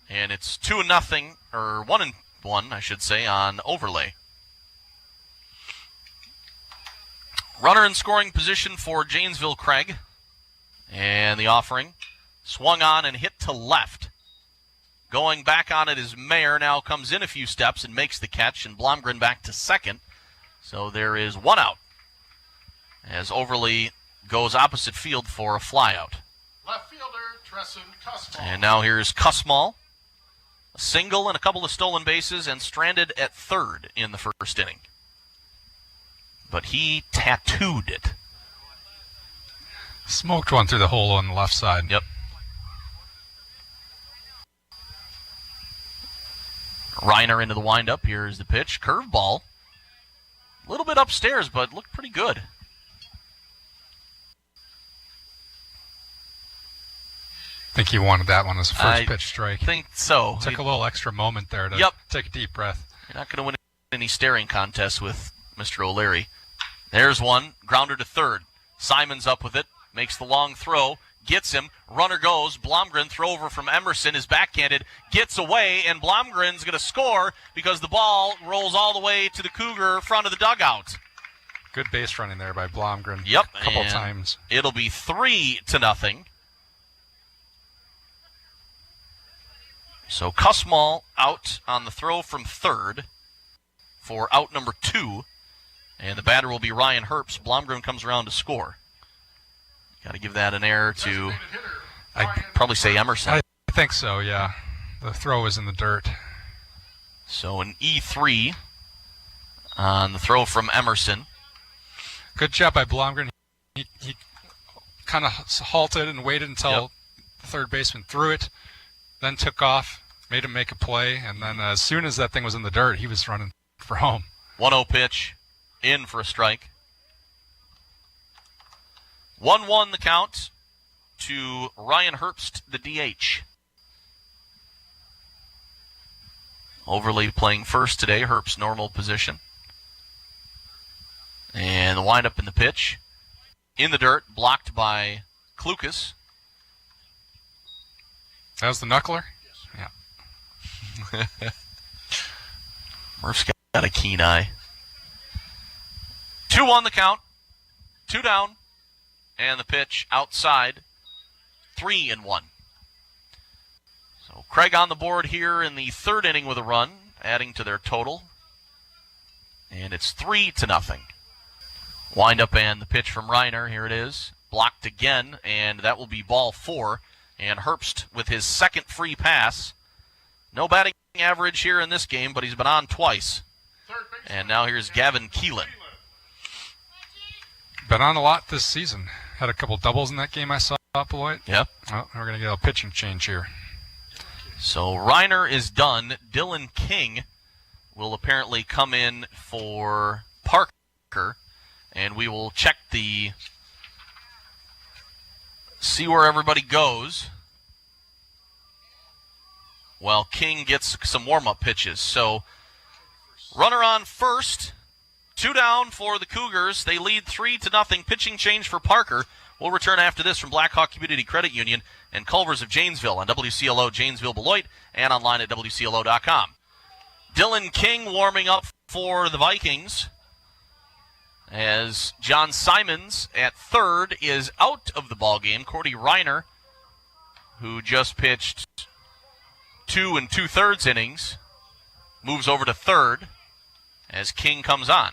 And it's 2-0, or 1-1, I should say, on Overlay. Runner in scoring position for Janesville Craig. And the offering swung on and hit to left. Going back on it is Mayer, now comes in a few steps and makes the catch, and Blomgren back to second. So there is 1 out as Overlay goes opposite field for a flyout.
Left fielder, Tresson Kussmaul.
And now here's Kussmaul. A single and a couple of stolen bases and stranded at third in the first inning. But he tattooed it.
Smoked one through the hole on the left side.
Yep. Reiner into the windup. Here's the pitch. Curveball. A little bit upstairs, but looked pretty good.
I think he wanted that one as a first pitch strike.
I think so.
Took a little extra moment there to take a deep breath.
You're not going to win any staring contests with Mr. O'Leary. There's one. Grounder to third. Simon's up with it. Makes the long throw. Gets him. Runner goes. Blomgren throw over from Emerson is backhanded. Gets away, and Blomgren's going to score because the ball rolls all the way to the Cougar front of the dugout.
Good base running there by Blomgren.
Yep,
a couple times.
It'll be 3-0. So Kussmaul out on the throw from third for out number 2. And the batter will be Ryan Herbst. Blomgren comes around to score. Got to give that an error to, I'd probably say Emerson.
I think so, yeah. The throw is in the dirt.
So an E3 on the throw from Emerson.
Good job by Blomgren. He kind of halted and waited until the third baseman threw it, then took off, made him make a play, and then as soon as that thing was in the dirt, he was running for home.
1-0 pitch, in for a strike. 1-1 the count to Ryan Herbst, the DH. Overly playing first today, Herbst's normal position. And the windup in the pitch. In the dirt, blocked by Klukas.
That was the knuckler? Yeah.
Murph's got a keen eye. 2-1 the count. 2 down. And the pitch outside. 3-1. So Craig on the board here in the third inning with a run, adding to their total. And it's 3-0. Wind up and the pitch from Reiner. Here it is. Blocked again, and that will be ball 4. And Herbst with his second free pass. No batting average here in this game, but he's been on twice. And now here's Gavin Keelan.
Been on a lot this season. Had a couple doubles in that game I saw, Beloit.
Yep.
Well, we're going to get a pitching change here.
So Reiner is done. Dylan King will apparently come in for Parker. And we will check see where everybody goes. While King gets some warm-up pitches. So runner on first. 2 down for the Cougars. They lead 3-0. Pitching change for Parker. We'll return after this from Blackhawk Community Credit Union and Culver's of Janesville on WCLO Janesville Beloit and online at WCLO.com. Dylan King warming up for the Vikings as John Simons at third is out of the ballgame. Cordy Reiner, who just pitched 2 2/3 innings, moves over to third as King comes on.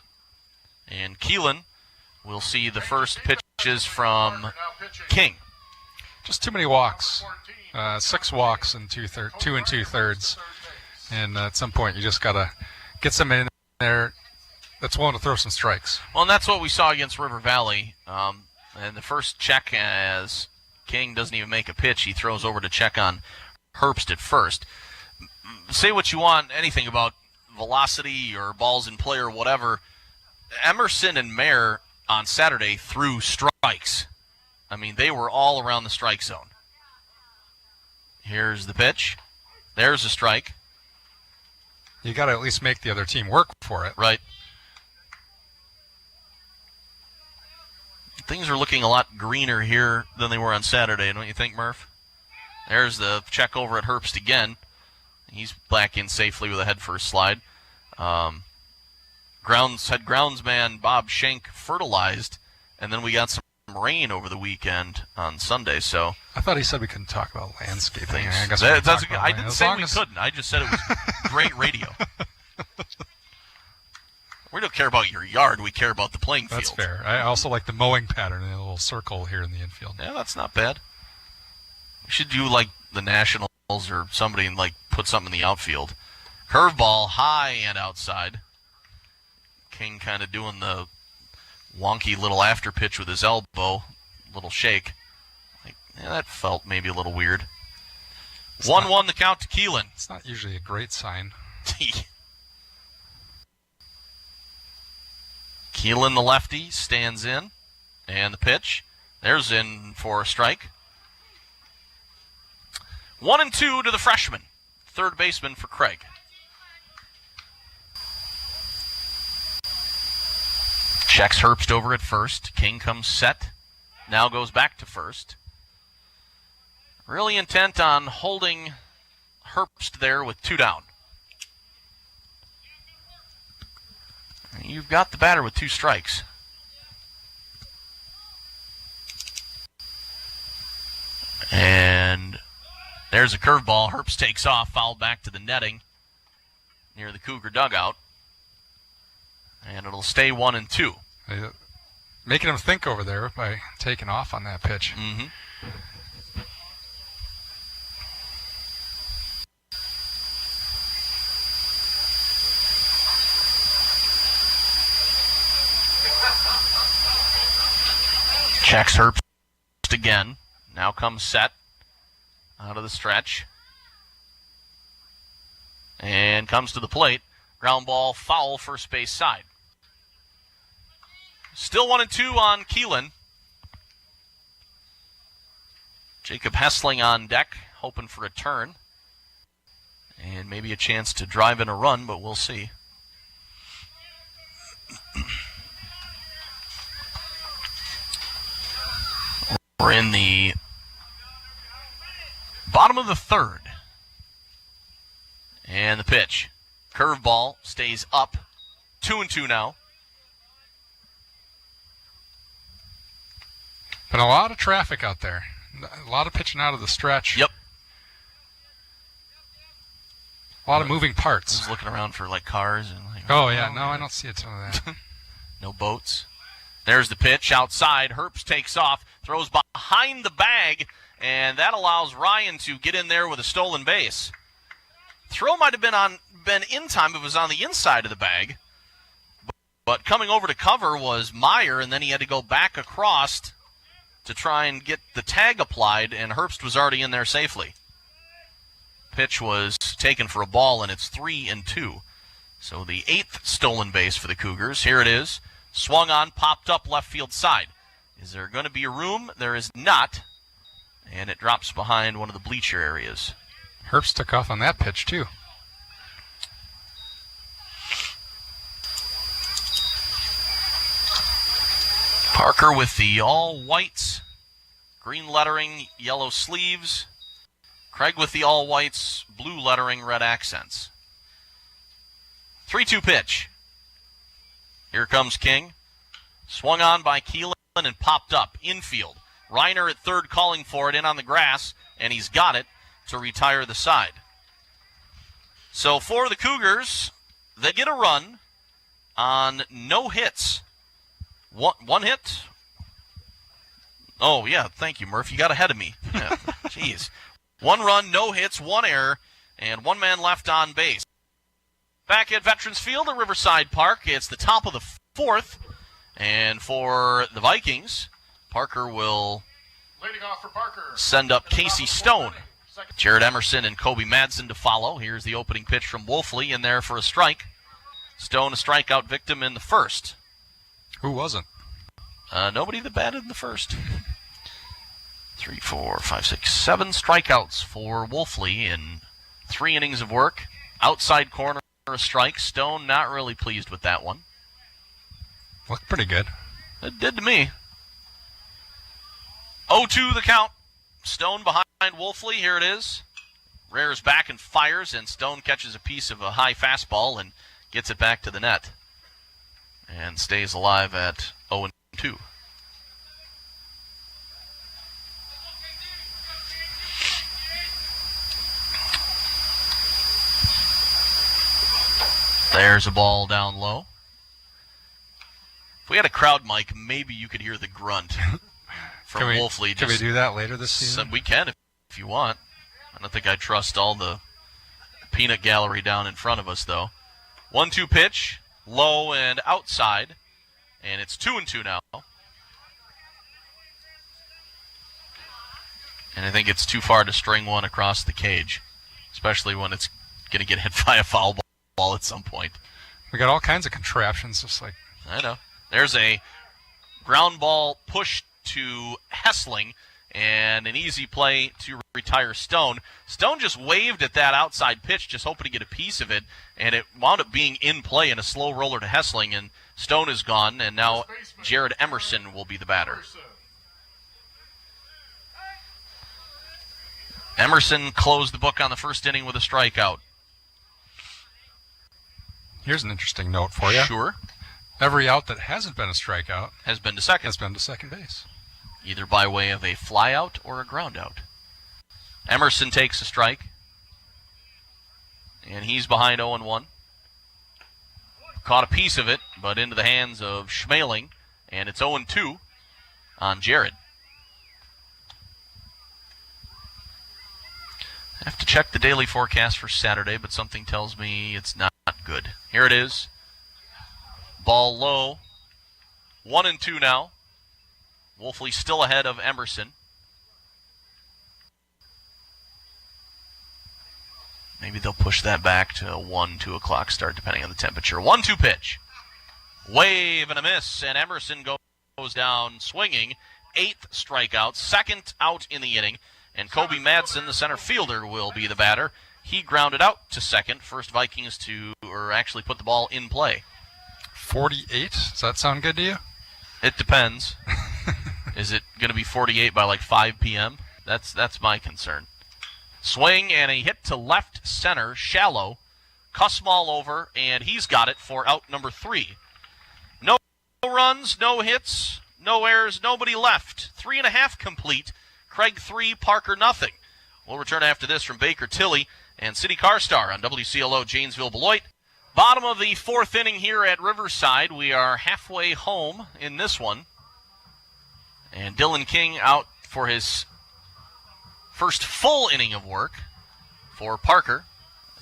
And Keelan will see the first pitches from King.
Just too many walks. 6 walks in 2 2/3. And at some point, you just got to get somebody in there that's willing to throw some strikes.
Well, and that's what we saw against River Valley. And the first check, as King doesn't even make a pitch, he throws over to check on Herbst at first. Say what you want, anything about velocity or balls in play or whatever. Emerson and Mayer on Saturday threw strikes. I mean, they were all around the strike zone. Here's the pitch. There's a strike.
You got to at least make the other team work for it.
Right. Things are looking a lot greener here than they were on Saturday, don't you think, Murph? There's the check over at Herbst again. He's back in safely with a head-first slide. Groundsman Bob Schenk fertilized, and then we got some rain over the weekend on Sunday. So
I thought he said we couldn't talk about landscaping.
I didn't say we couldn't. I just said it was great radio. We don't care about your yard. We care about the playing field.
That's fair. I also like the mowing pattern in a little circle here in the infield.
Yeah, that's not bad. We should do like the Nationals or somebody and like put something in the outfield. Curveball high and outside. King kind of doing the wonky little after pitch with his elbow, little shake. That felt maybe a little weird. 1-1 the count to Keelan.
It's not usually a great sign.
Keelan, the lefty, stands in. And the pitch. There's in for a strike. 1-2 to the freshman. Third baseman for Craig. Checks Herbst over at first. King comes set. Now goes back to first. Really intent on holding Herbst there with 2 down. You've got the batter with 2 strikes. And there's a curveball. Herbst takes off, fouled back to the netting near the Cougar dugout. And it'll stay 1-2.
Making him think over there by taking off on that pitch.
Mm-hmm. Checks Herbst again. Now comes set out of the stretch. And comes to the plate. Ground ball, foul, first base side. Still 1-2 on Keelan. Jacob Hessling on deck, hoping for a turn. And maybe a chance to drive in a run, but we'll see. We're in the bottom of the third. And the pitch. Curveball stays up. 2-2 now.
Been a lot of traffic out there. A lot of pitching out of the stretch.
Yep.
A lot of moving parts.
I was looking around for like cars and like.
Oh yeah, no, I don't see a ton of that.
No boats. There's the pitch outside. Herbst takes off, throws behind the bag, and that allows Ryan to get in there with a stolen base. Throw might have been in time if it was on the inside of the bag. But coming over to cover was Meyer, and then he had to go back across to try and get the tag applied, and Herbst was already in there safely. Pitch was taken for a ball, and it's 3-2. So the 8th stolen base for the Cougars. Here it is. Swung on, popped up left field side. Is there going to be a room? There is not. And it drops behind one of the bleacher areas.
Herbst took off on that pitch, too.
Parker with the all whites, green lettering, yellow sleeves. Craig with the all whites, blue lettering, red accents. 3-2 pitch. Here comes King. Swung on by Keelan and popped up. Infield. Reiner at third calling for it in on the grass, and he's got it to retire the side. So for the Cougars, they get a run on no hits. One hit? Oh, yeah, thank you, Murph. You got ahead of me. Yeah, jeez. 1 run, no hits, 1 error, and 1 man left on base. Back at Veterans Field at Riverside Park, it's the top of the 4th. And for the Vikings, Parker will
Leading off for Parker.
Send up Casey Stone. Jared Emerson and Kobe Madsen to follow. Here's the opening pitch from Wolfley in there for a strike. Stone a strikeout victim in the first.
Who wasn't?
Nobody that batted in the first. 3, 4, 5, 6, 7 strikeouts for Wolfley in 3 innings of work. Outside corner a strike. Stone not really pleased with that one.
Looked pretty good.
It did to me. 0-2 the count. Stone behind Wolfley. Here it is. Rares back and fires, and Stone catches a piece of a high fastball and gets it back to the net. And stays alive at 0-2. There's a ball down low. If we had a crowd mic, maybe you could hear the grunt from Wolfley.
Can we do that later this season?
We can if you want. I don't think I trust all the peanut gallery down in front of us, though. 1-2 pitch, low and outside, and it's 2-2 now. And I think it's too far to string one across the cage, especially when it's going to get hit by a foul ball at some point.
We got all kinds of contraptions, just like...
I know. There's a ground ball push to Hessling, and an easy play to retire Stone. Stone just waved at that outside pitch, just hoping to get a piece of it, and it wound up being in play in a slow roller to Hessling, and Stone is gone, and now Jared Emerson will be the batter. Emerson closed the book on the first inning with a strikeout.
Here's an interesting note for you.
Sure.
Every out that hasn't been a strikeout
has been to second.
Has been to second base.
Either by way of a flyout or a ground out. Emerson takes a strike. And he's behind 0-1. Caught a piece of it, but into the hands of Schmeling. And it's 0-2 on Jared. I have to check the daily forecast for Saturday, but something tells me it's not good. Here it is. Ball low. 1-2 now. Wolfley still ahead of Emerson. Maybe they'll push that back to a 2 o'clock start, depending on the temperature. 1-2 pitch. Wave and a miss, and Emerson goes down swinging. 8th strikeout, 2nd out in the inning. And Kobe Madsen, the center fielder, will be the batter. He grounded out to 2nd. First Vikings to, or actually put the ball in play.
48? Does that sound good to you?
It depends. Is it going to be 48 by like 5 p.m.? That's my concern. Swing and a hit to left center, shallow. Kussmaul over, and he's got it for out number 3. No runs, no hits, no errors, nobody left. 3.5 complete. Craig 3, Parker nothing. We'll return after this from Baker Tilly and City Car Star on WCLO Janesville Beloit. Bottom of the 4th inning here at Riverside. We are halfway home in this one. And Dylan King out for his first full inning of work for Parker.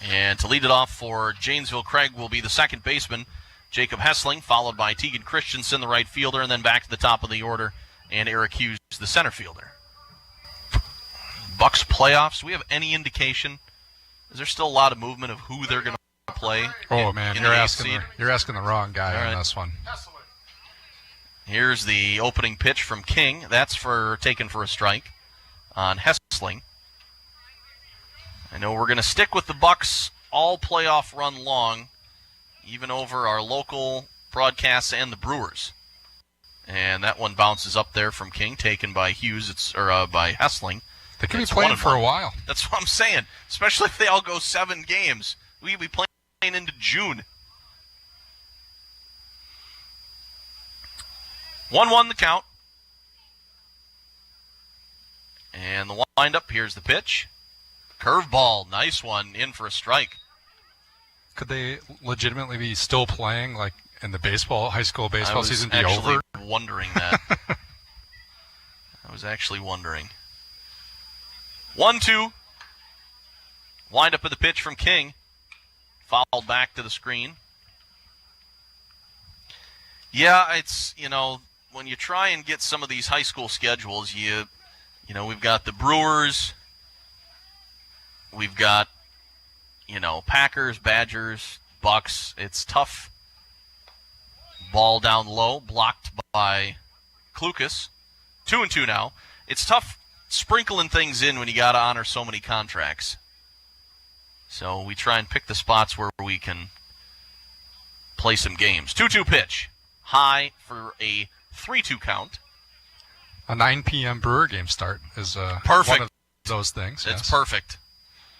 And to lead it off for Janesville Craig will be the second baseman, Jacob Hessling, followed by Tegan Christensen, the right fielder, and then back to the top of the order, and Eric Hughes, the center fielder. Bucks playoffs, do we have any indication? Is there still a lot of movement of who they're going to play?
Oh, man, you're asking the wrong guy on this one.
Here's the opening pitch from King. That's taken for a strike on Hessling. I know we're going to stick with the Bucks all playoff run long, even over our local broadcasts and the Brewers. And that one bounces up there from King, taken by Hughes, by Hessling.
They could be playing for a while.
That's what I'm saying. Especially if they all go 7 games. We could be playing into June. 1-1 the count. And the windup, here's the pitch. Curveball, nice one, in for a strike.
Could they legitimately be still playing, like in the high school baseball season be over?
I was actually wondering that. I was actually wondering. 1-2. Wind up of the pitch from King. Fouled back to the screen. Yeah, it's, when you try and get some of these high school schedules, we've got the Brewers, we've got, Packers, Badgers, Bucks. It's tough. Ball down low, blocked by Klukas. 2-2 now. It's tough sprinkling things in when you got to honor so many contracts. So we try and pick the spots where we can play some games. 2-2 pitch. High for a 3-2 count.
A 9 p.m. Brewer game start is
perfect.
One of those things.
It's perfect.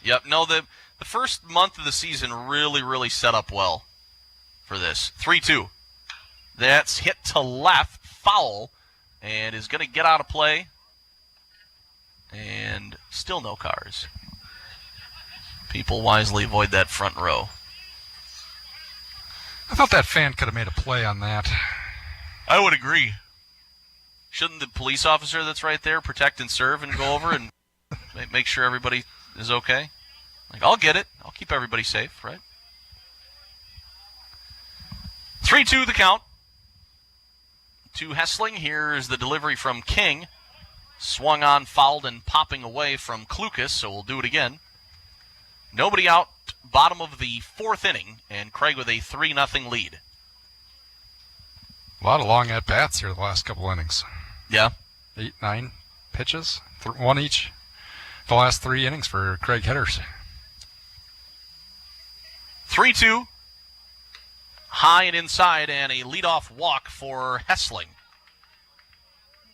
Yep. No, the first month of the season really, really set up well for this. 3-2. That's hit to left, foul, and is going to get out of play. And still no cars. People wisely avoid that front row.
I thought that fan could have made a play on that.
I would agree. Shouldn't the police officer that's right there protect and serve and go over and make sure everybody is okay? Like, I'll get it. I'll keep everybody safe, right? 3-2 the count. To Hessling. Here's the delivery from King. Swung on, fouled, and popping away from Klukas, so we'll do it again. Nobody out, bottom of the 4th inning, and Craig with a 3-0 lead.
A lot of long at-bats here the last couple innings.
Yeah.
8, 9 pitches, 1 each. The last 3 innings for Craig hitters.
3-2. High and inside, and a leadoff walk for Hessling.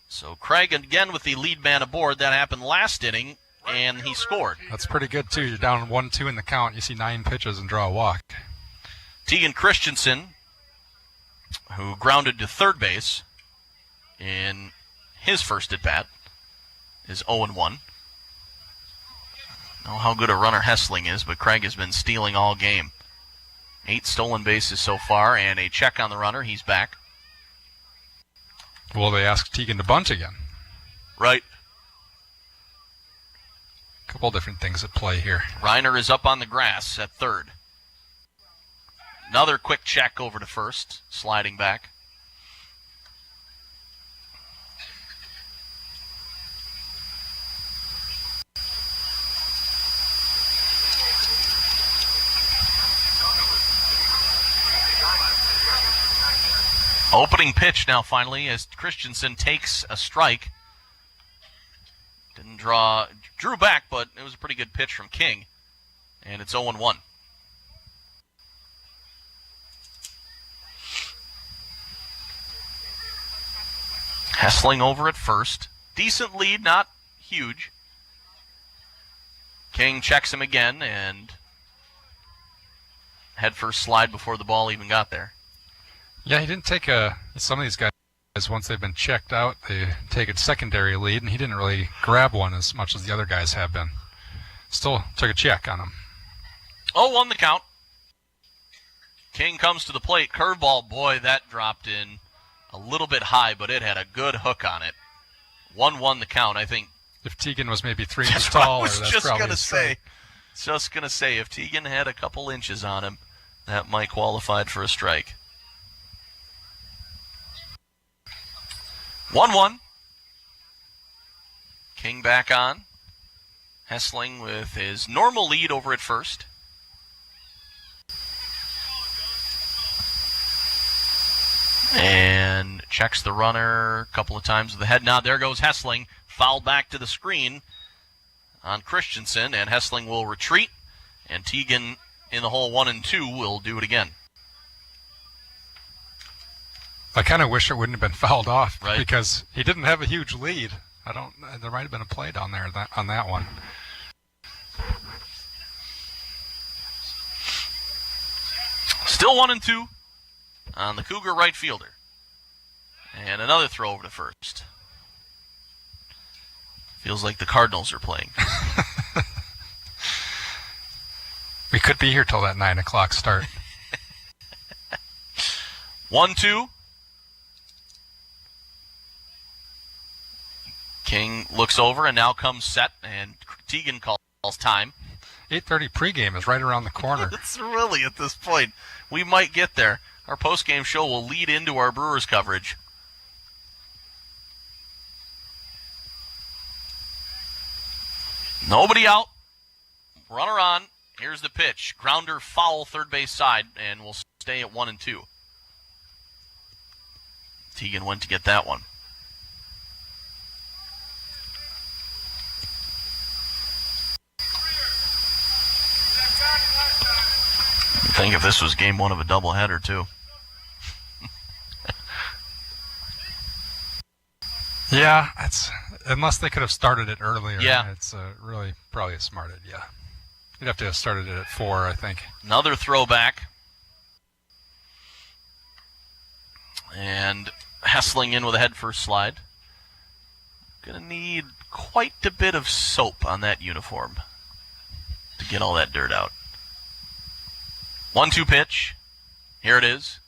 So Craig again with the lead man aboard. That happened last inning, and he scored.
That's pretty good, too. You're down 1-2 in the count. You see 9 pitches and draw a walk.
Tegan Christensen, who grounded to third base in his first at-bat, is 0-1. Know how good a runner Hessling is, but Craig has been stealing all game. 8 stolen bases so far, and a check on the runner. He's back.
Will they ask Teagan to bunt again?
Right.
A couple different things at play here.
Reiner is up on the grass at third. Another quick check over to first, sliding back. Opening pitch now finally as Christensen takes a strike. Drew back, but it was a pretty good pitch from King. And it's 0-1. Hessling over at first. Decent lead, not huge. King checks him again and head first slide before the ball even got there.
Yeah, he didn't take some of these guys, once they've been checked out, they take a secondary lead, and he didn't really grab one as much as the other guys have been. Still took a check on him.
0-1 the count. King comes to the plate. Curveball, boy, that dropped in a little bit high, but it had a good hook on it. 1-1 the count, I think.
If Teagan was maybe 3 inches taller, that's
just
probably
gonna say. Just going to say, if Teagan had a couple inches on him, that might qualify for a strike. 1-1. King back on. Hessling with his normal lead over at first. And checks the runner a couple of times with the head nod. There goes Hessling. Foul back to the screen on Christensen, and Hessling will retreat. And Teagan in the hole 1 and 2 will do it again.
I kind of wish it wouldn't have been fouled off,
right?
Because he didn't have a huge lead. There might have been a play down there on that one.
Still 1 and 2 on the Cougar right fielder. And another throw over to first. Feels like the Cardinals are playing.
We could be here till that 9 o'clock start.
1-2. King looks over and now comes set, and Teagan calls time.
8:30 pregame is right around the corner.
It's really at this point. We might get there. Our postgame show will lead into our Brewers coverage. Nobody out. Runner on. Here's the pitch. Grounder foul third base side, and we'll stay at 1 and 2. Teagan went to get that one. I think if this was game 1 of a doubleheader, too.
Yeah, unless they could have started it earlier.
Yeah.
It's really probably a smart idea. You'd have to have started it at 4, I think.
Another throwback. And Hessling in with a head first slide. Going to need quite a bit of soap on that uniform to get all that dirt out. 1-2 pitch. Here it is.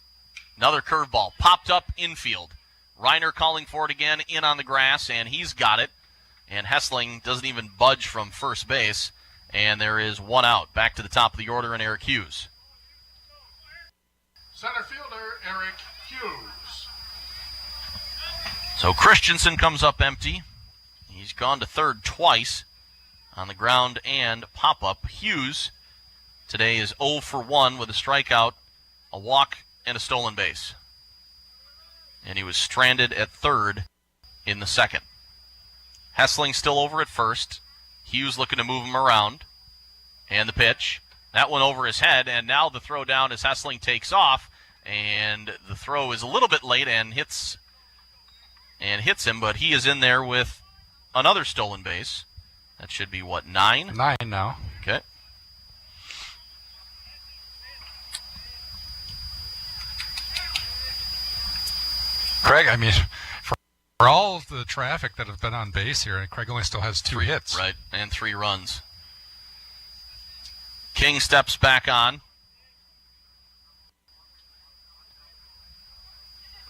Another curveball. Popped up infield. Reiner calling for it again, in on the grass, and he's got it. And Hessling doesn't even budge from first base. And there is 1 out. Back to the top of the order, and Eric Hughes.
Center fielder, Eric Hughes.
So Christensen comes up empty. He's gone to third twice on the ground and pop-up. Hughes today is 0 for 1 with a strikeout, a walk, and a stolen base. And he was stranded at third in the second. Hessling still over at first. Hughes looking to move him around. And the pitch. That one over his head, and now the throw down as Hessling takes off. And the throw is a little bit late and hits him, but he is in there with another stolen base. That should be, 9?
9 now.
Okay.
Craig, I mean, for all of the traffic that has been on base here, Craig only still has 2 hits.
Right, and 3 runs. King steps back on.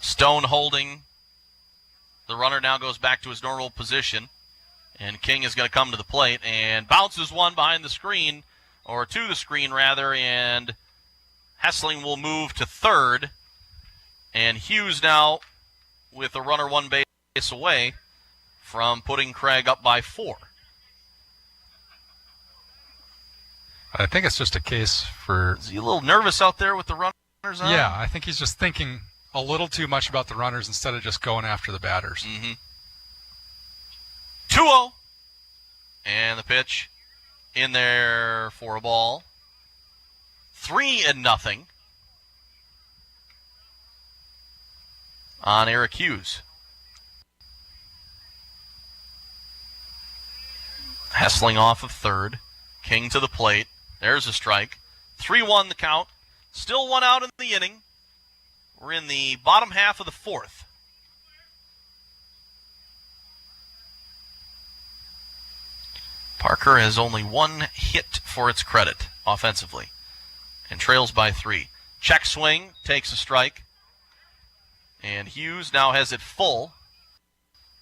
Stone holding. The runner now goes back to his normal position. And King is going to come to the plate and bounces one behind the screen, or to the screen rather, and Hessling will move to third. And Hughes now with a runner one base away from putting Craig up by 4.
I think it's just a case for...
Is he a little nervous out there with the runners on?
Yeah, I think he's just thinking a little too much about the runners instead of just going after the batters.
2-0. And the pitch in there for a ball. 3-0 on Eric Hughes. Hessling off of third. King to the plate. There's a strike. 3-1 the count. Still 1 out in the inning. We're in the bottom half of the 4th. Parker has only 1 hit for its credit offensively and trails by 3. Check swing, takes a strike. And Hughes now has it full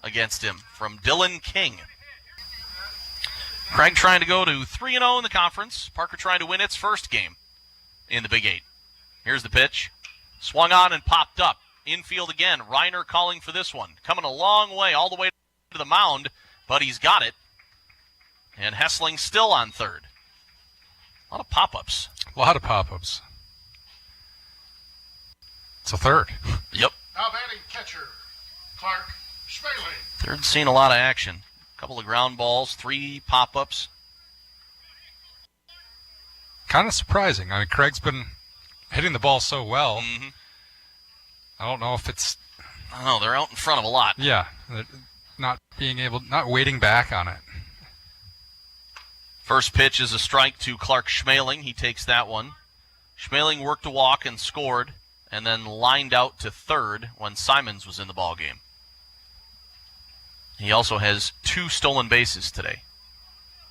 against him from Dylan King. Craig trying to go to 3-0 in the conference. Parker trying to win its first game in the Big 8. Here's the pitch. Swung on and popped up. Infield again. Reiner calling for this one. Coming a long way, all the way to the mound, but he's got it. And Hessling still on third. A lot of pop-ups.
A lot of pop-ups. It's a third.
Yep.
Now batting catcher, Clark Schmaling.
Third seen a lot of action. A couple of ground balls, 3 pop-ups.
Kind of surprising. I mean, Craig's been hitting the ball so well. I don't know if it's...
I don't know. They're out in front of a lot.
Yeah. Not waiting back on it.
First pitch is a strike to Clark Schmaling. He takes that one. Schmaling worked a walk and scored, and then lined out to third when Simons was in the ballgame. He also has 2 stolen bases today.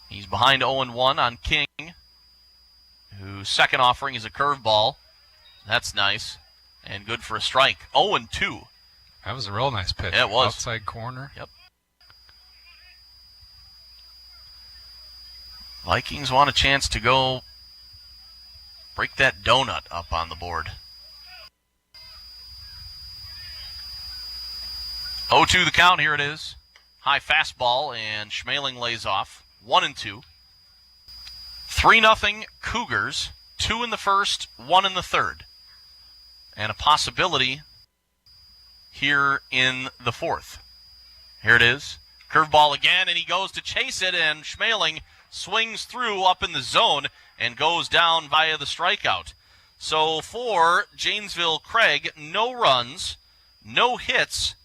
He's behind 0-1 on King, whose second offering is a curveball. That's nice and good for a strike. 0-2.
That was a real nice pitch.
Yeah, it was.
Outside corner.
Yep. Vikings want a chance to go break that donut up on the board. 0-2 the count. Here it is. High fastball, and Schmaling lays off. 1-2. 3-0 Cougars. 2 in the first, 1 in the third. And a possibility here in the 4th. Here it is. Curveball again, and he goes to chase it, and Schmaling swings through up in the zone and goes down via the strikeout. So for Janesville Craig, no runs, no hits,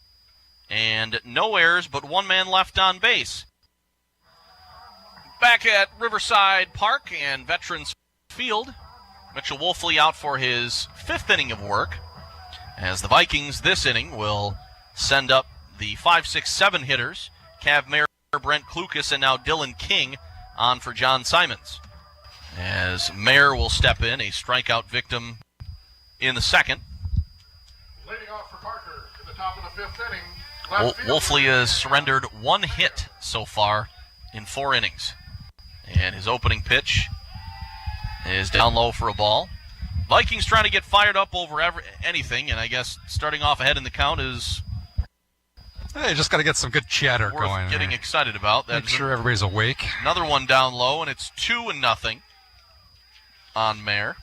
and no errors, but 1 man left on base. Back at Riverside Park and Veterans Field, Mitchell Wolfley out for his 5th inning of work, as the Vikings this inning will send up the 5, 6, 7 hitters, Cav Mayer, Brent Klukas, and now Dylan King on for John Simons. As Mayer will step in, a strikeout victim in the second.
Leading off for Parker in the top of the 5th inning.
Wolfley has surrendered 1 hit so far in 4 innings. And his opening pitch is down low for a ball. Vikings trying to get fired up over anything, and I guess starting off ahead in the count is...
Hey, just got to get some good chatter
worth
going.
Getting excited about.
Make sure everybody's awake.
Another one down low, and it's 2-0 on Mayer.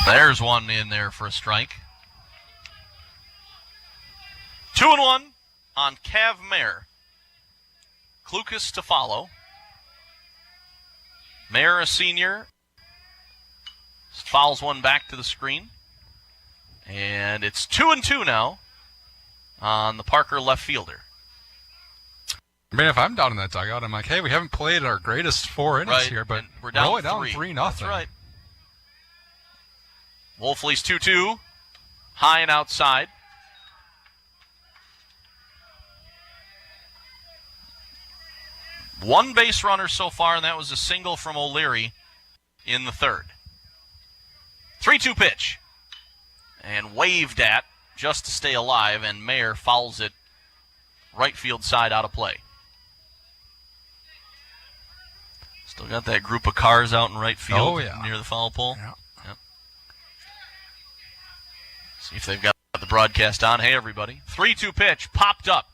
There's one in there for a strike. 2-1 on Cav Mayer. Klukas to follow. Mayer, a senior, fouls one back to the screen. And it's 2-2 now on the Parker left fielder.
I mean, if I'm down in that dugout, I'm like, hey, we haven't played our greatest 4 innings here, but
we're down
only
3.
3-0.
That's right. Wolfley's 2-2, high and outside. One base runner so far, and that was a single from O'Leary in the third. 3-2 pitch. And waved at just to stay alive, and Mayer fouls it right field side out of play. Still got that group of cars out in right field near the foul pole.
Yeah.
Yep. See if they've got the broadcast on. Hey, everybody. 3-2 pitch, popped up.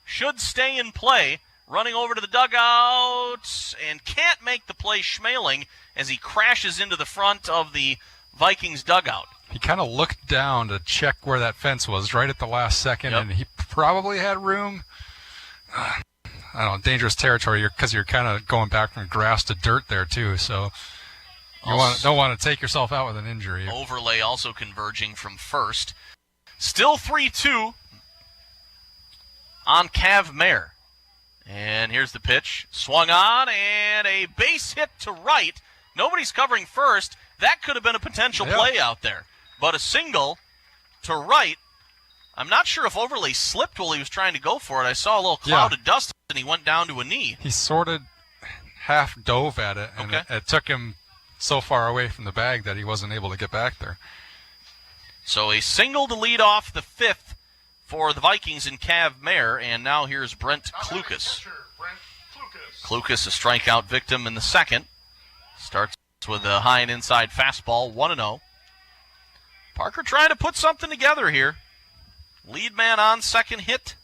Should stay in play. Running over to the dugout and can't make the play. Schmeling as he crashes into the front of the Vikings dugout.
He kind of looked down to check where that fence was right at the last second, and he probably had room. I don't know, dangerous territory because you're kind of going back from grass to dirt there too, so you don't want to take yourself out with an injury.
Overlay also converging from first. Still 3-2 on Cav Mayer. And here's the pitch. Swung on, and a base hit to right. Nobody's covering first. That could have been a potential play out there. But a single to right. I'm not sure if Overlay slipped while he was trying to go for it. I saw a little cloud of dust, and he went down to a knee.
He sort of half dove at it, and it took him so far away from the bag that he wasn't able to get back there.
So a single to lead off the fifth for the Vikings in Cav Mayer, and now here's Brent Klukas. Klukas, a strikeout victim in the second. Starts with a high and inside fastball, 1-0. Parker trying to put something together here. Lead man on, second hit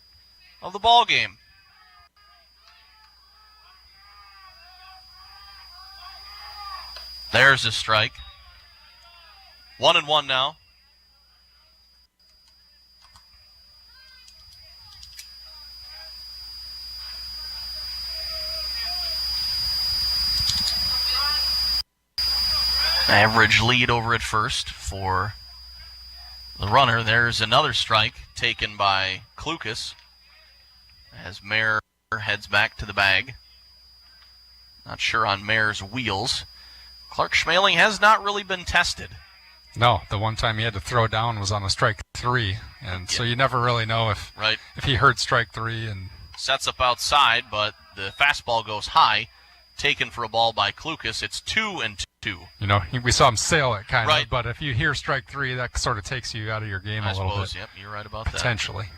of the ball game. There's a strike. 1-1 now. Average lead over at first for the runner. There's another strike taken by Klukas as Mayer heads back to the bag. Not sure on Mayer's wheels. Clark Schmeling has not really been tested.
No, the one time he had to throw down was on a strike 3, and so you never really know if he heard strike 3. And
sets up outside, but the fastball goes high, taken for a ball by Klukas. It's 2-2.
You know, we saw him sail it kind of, but if you hear strike 3, that sort of takes you out of your game a little bit.
Yep, you're right about
potentially.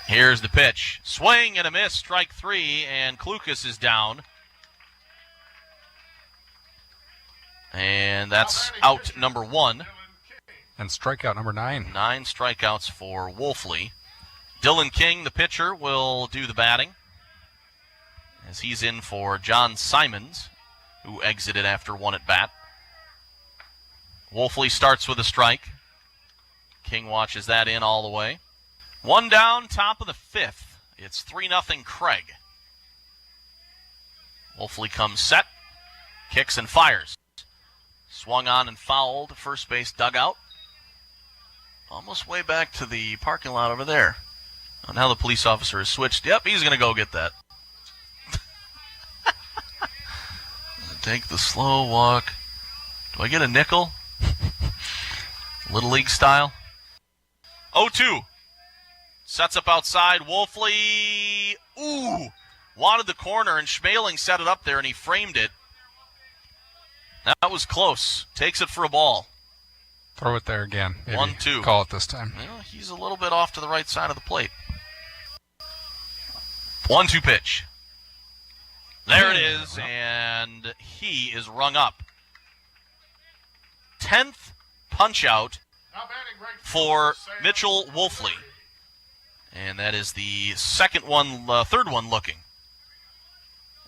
That. Here's the pitch. Swing and a miss, strike 3, and Klukas is down. And that's out number 1.
And strikeout number 9.
9 strikeouts for Wolfley. Dylan King, the pitcher, will do the batting, as he's in for John Simons, who exited after 1 at bat. Wolfley starts with a strike. King watches that in all the way. 1 down, top of the 5th. It's 3-0 Craig. Wolfley comes set, kicks and fires. Swung on and fouled, first base dugout. Almost way back to the parking lot over there. Oh, now the police officer has switched. Yep, he's going to go get that. Take the slow walk. Do I get a nickel? Little League style. 0-2. Sets up outside. Wolfley. Ooh. Wanted the corner, and Schmeling set it up there, and he framed it. That was close. Takes it for a ball.
Throw it there again.
1-2.
Call it this time.
Well, he's a little bit off to the right side of the plate. 1-2 pitch. There it is, and he is rung up. 10th punch-out for Mitchell Wolfley. And that is the third one looking.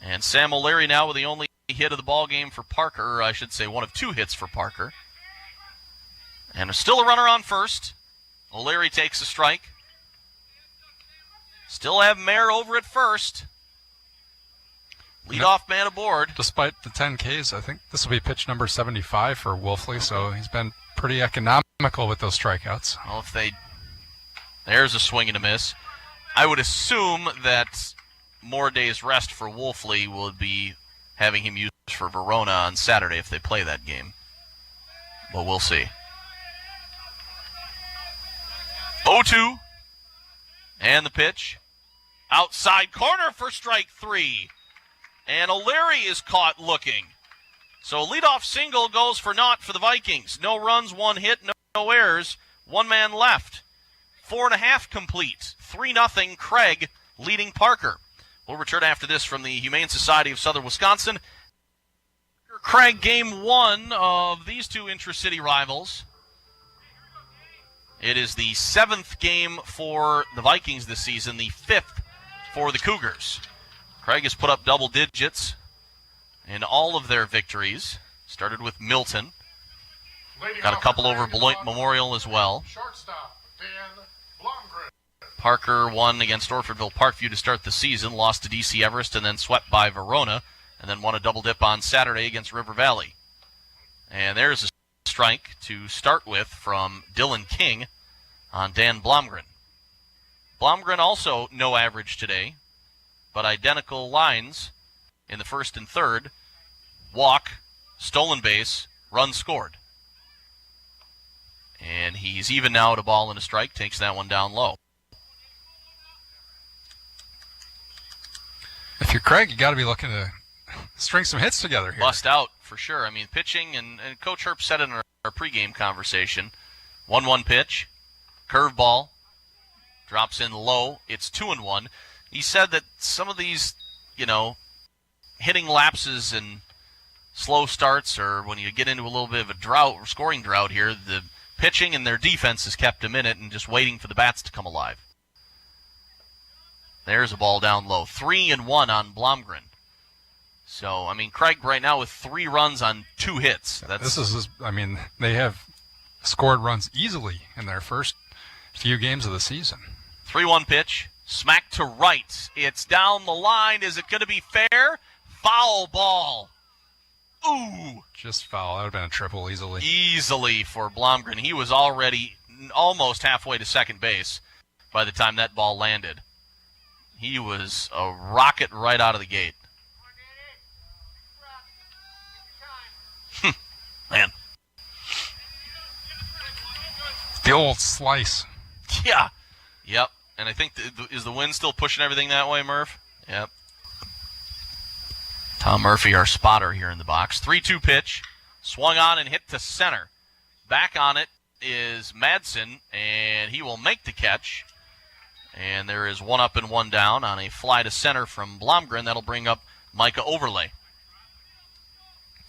And Sam O'Leary now with the only hit of the ball game for Parker, or I should say one of 2 hits for Parker. And still a runner on first. O'Leary takes a strike. Still have Mayer over at first. Leadoff man aboard.
Despite the 10 Ks, I think this will be pitch number 75 for Wolfley, so he's been pretty economical with those strikeouts.
Well, there's a swing and a miss. I would assume that more days rest for Wolfley will be having him used for Verona on Saturday if they play that game. But we'll see. 0-2. And the pitch. Outside corner for strike 3. And O'Leary is caught looking. So leadoff single goes for naught for the Vikings. No runs, 1 hit, no errors. 1 man left. 4.5 complete. 3-0 Craig leading Parker. We'll return after this from the Humane Society of Southern Wisconsin. Craig, game 1 of these two intra-city rivals. It is the 7th game for the Vikings this season, the 5th for the Cougars. Craig has put up double digits in all of their victories. Started with Milton. Got a couple over Beloit Memorial as well.
Shortstop, Dan Blomgren.
Parker won against Orfordville Parkview to start the season, lost to DC Everest, and then swept by Verona, and then won a double dip on Saturday against River Valley. And there's a strike to start with from Dylan King on Dan Blomgren. Blomgren also no average today, but identical lines in the first and third. Walk, stolen base, run scored. And he's even now at a ball and a strike, takes that one down low.
If you're Craig, you got to be looking to string some hits together here.
Bust out, for sure. I mean, pitching, and Coach Herb said in our pregame conversation, 1-1 pitch, curveball, drops in low, it's 2-1. He said that some of these, hitting lapses and slow starts, or when you get into a little bit of a drought, or scoring drought here, the pitching and their defense has kept them in it and just waiting for the bats to come alive. There's a ball down low. 3-1 on Blomgren. So, Craig right now with 3 runs on 2 hits.
They have scored runs easily in their first few games of the season.
3-1 pitch. Smack to right. It's down the line. Is it going to be fair? Foul ball. Ooh.
Just foul. That would have been a triple easily.
Easily for Blomgren. He was already almost halfway to second base by the time that ball landed. He was a rocket right out of the gate. Man.
The old slice.
Yeah. Yep. And I think, is the wind still pushing everything that way, Murph? Yep. Tom Murphy, our spotter here in the box. 3-2 pitch. Swung on and hit to center. Back on it is Madsen, and he will make the catch. And there is 1 up and 1 down on a fly to center from Blomgren. That'll bring up Micah Overlay.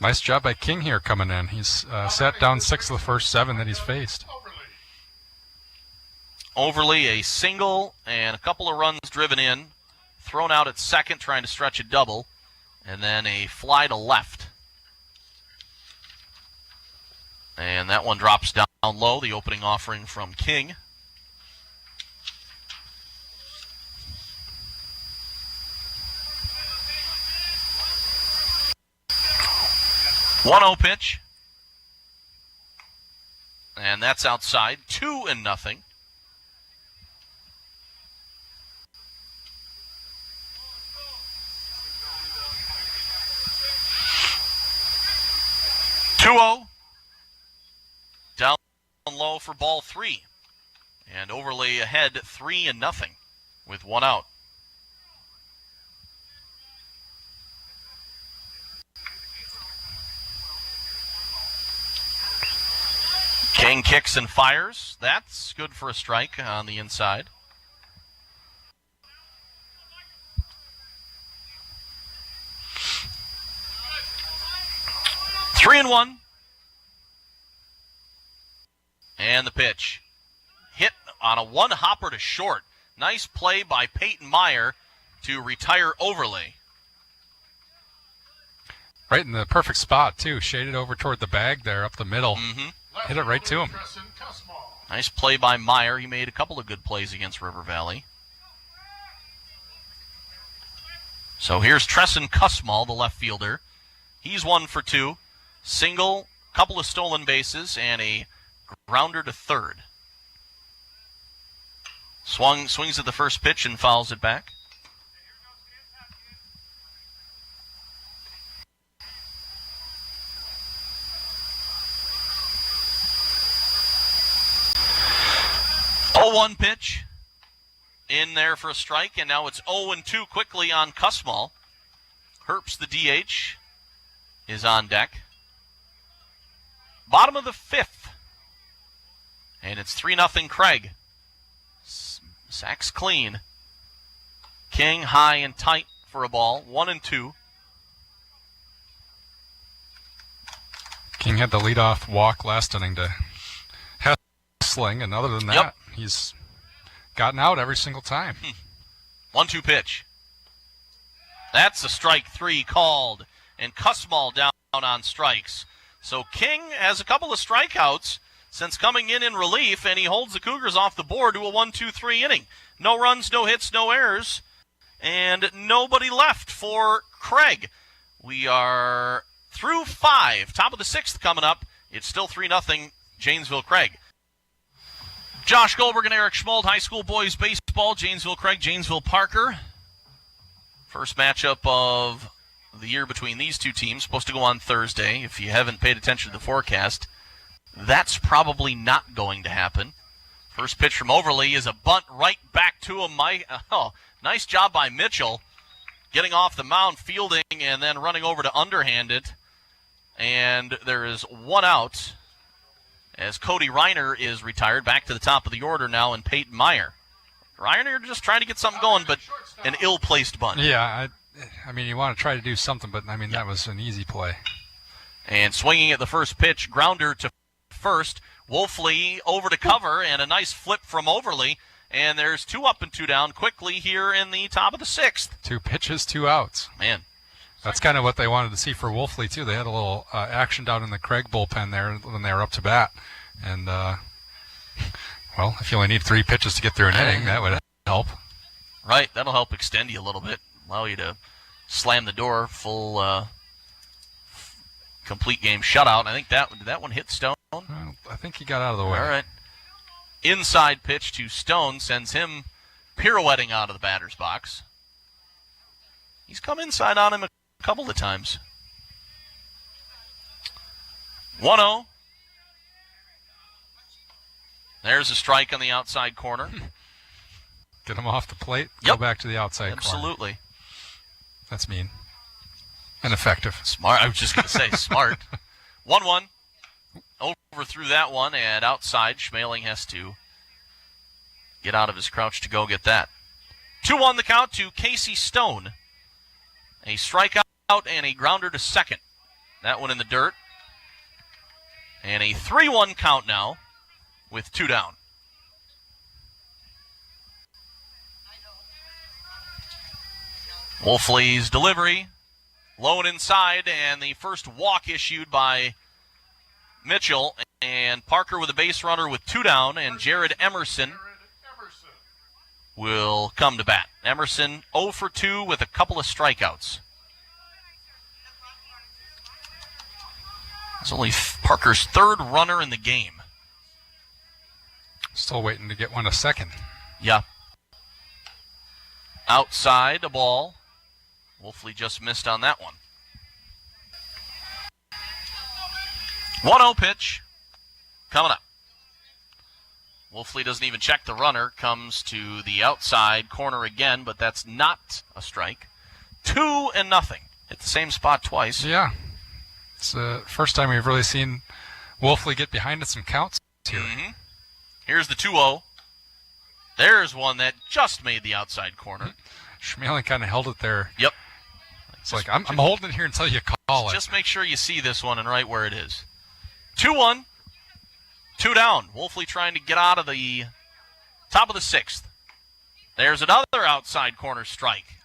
Nice job by King here coming in. He's sat down 6 of the first 7 that he's faced.
Overly, a single and a couple of runs driven in. Thrown out at second, trying to stretch a double. And then a fly to left. And that one drops down low, the opening offering from King. One 0 pitch. And that's outside. 2-0. Down low for ball 3. And Overlay ahead 3-0 with 1 out. King kicks and fires. That's good for a strike on the inside. Three and 1. And the pitch. Hit on a 1-hopper to short. Nice play by Peyton Meyer to retire Overlay.
Right in the perfect spot, too. Shaded over toward the bag there up the middle.
Mm-hmm.
Hit it right to him.
Nice play by Meyer. He made a couple of good plays against River Valley. So here's Tresson Kussmaul, the left fielder. He's 1 for 2. Single, couple of stolen bases, and a grounder to third. Swings at the first pitch and fouls it back. Oh, 1 pitch. in there for a strike, and now it's 0-2 quickly on Kussmaul. Herbst, the DH, is on deck. Bottom of the 5th. And it's 3-0 Craig. Sacks clean. King high and tight for a ball. 1-2.
King had the leadoff walk last inning to Hessling, and other than that, he's gotten out every single time.
1-2 pitch. That's a strike 3 called, and Kussmaul down on strikes. So King has a couple of strikeouts since coming in relief, and he holds the Cougars off the board to a 1-2-3 inning. No runs, no hits, no errors, and nobody left for Craig. We are through 5. Top of the 6th coming up. It's still 3-0 Janesville Craig. Josh Goldberg and Eric Schmold, high school boys baseball. Janesville Craig, Janesville Parker. First matchup of the year between these two teams. Supposed to go on Thursday. If you haven't paid attention to the forecast, that's probably not going to happen. First pitch from Overly is a bunt right back to him. Nice job by Mitchell. Getting off the mound, fielding, and then running over to underhand it. And there is one out as Cody Reiner is retired. Back to the top of the order now, and Peyton Meyer. Reiner just trying to get something going, but an ill-placed bunt.
Yeah, I mean, you want to try to do something, but, I mean, that was an easy play.
And swinging at the first pitch, grounder to first. Wolfley over to cover, and a nice flip from Overly. And there's 2 up and 2 down quickly here in the top of the 6th.
2 pitches, 2 outs.
Man.
That's kind of what they wanted to see for Wolfley, too. They had a little action down in the Craig bullpen there when they were up to bat. And, well, if you only need 3 pitches to get through an inning, that would help.
Right, that'll help extend you a little bit. Allow you to slam the door, full complete game shutout. I think that one hit Stone.
Well, I think he got out of the way.
All right. Inside pitch to Stone sends him pirouetting out of the batter's box. He's come inside on him a couple of times. 1-0. There's a strike on the outside corner.
Get him off the plate, go back to the outside corner.
Absolutely.
That's mean. Ineffective.
Smart. I was just going to say smart. 1-1. Over through that one, and outside, Schmeling has to get out of his crouch to go get that. 2-1 the count to Casey Stone. A strikeout and a grounder to second. That one in the dirt. And a 3-1 count now with 2 down. Wolfley's delivery, low and inside, and the first walk issued by Mitchell, and Parker with a base runner with 2 down, and Jared Emerson will come to bat. Emerson 0 for 2 with a couple of strikeouts. It's only Parker's 3rd runner in the game.
Still waiting to get one a second.
Yeah. Outside a ball. Wolfley just missed on that one. 1-0 pitch coming up. Wolfley doesn't even check the runner. Comes to the outside corner again, but that's not a strike. 2-0. Hit the same spot twice.
Yeah. It's the first time we've really seen Wolfley get behind in some counts here.
Mm-hmm. Here's the 2-0. There's one that just made the outside corner.
Schmeling kind of held it there.
Yep.
It's like, I'm holding it here until you call it.
Just make sure you see this one and right where it is. 2-1. 2 down. Wolfley trying to get out of the top of the 6th. There's another outside corner strike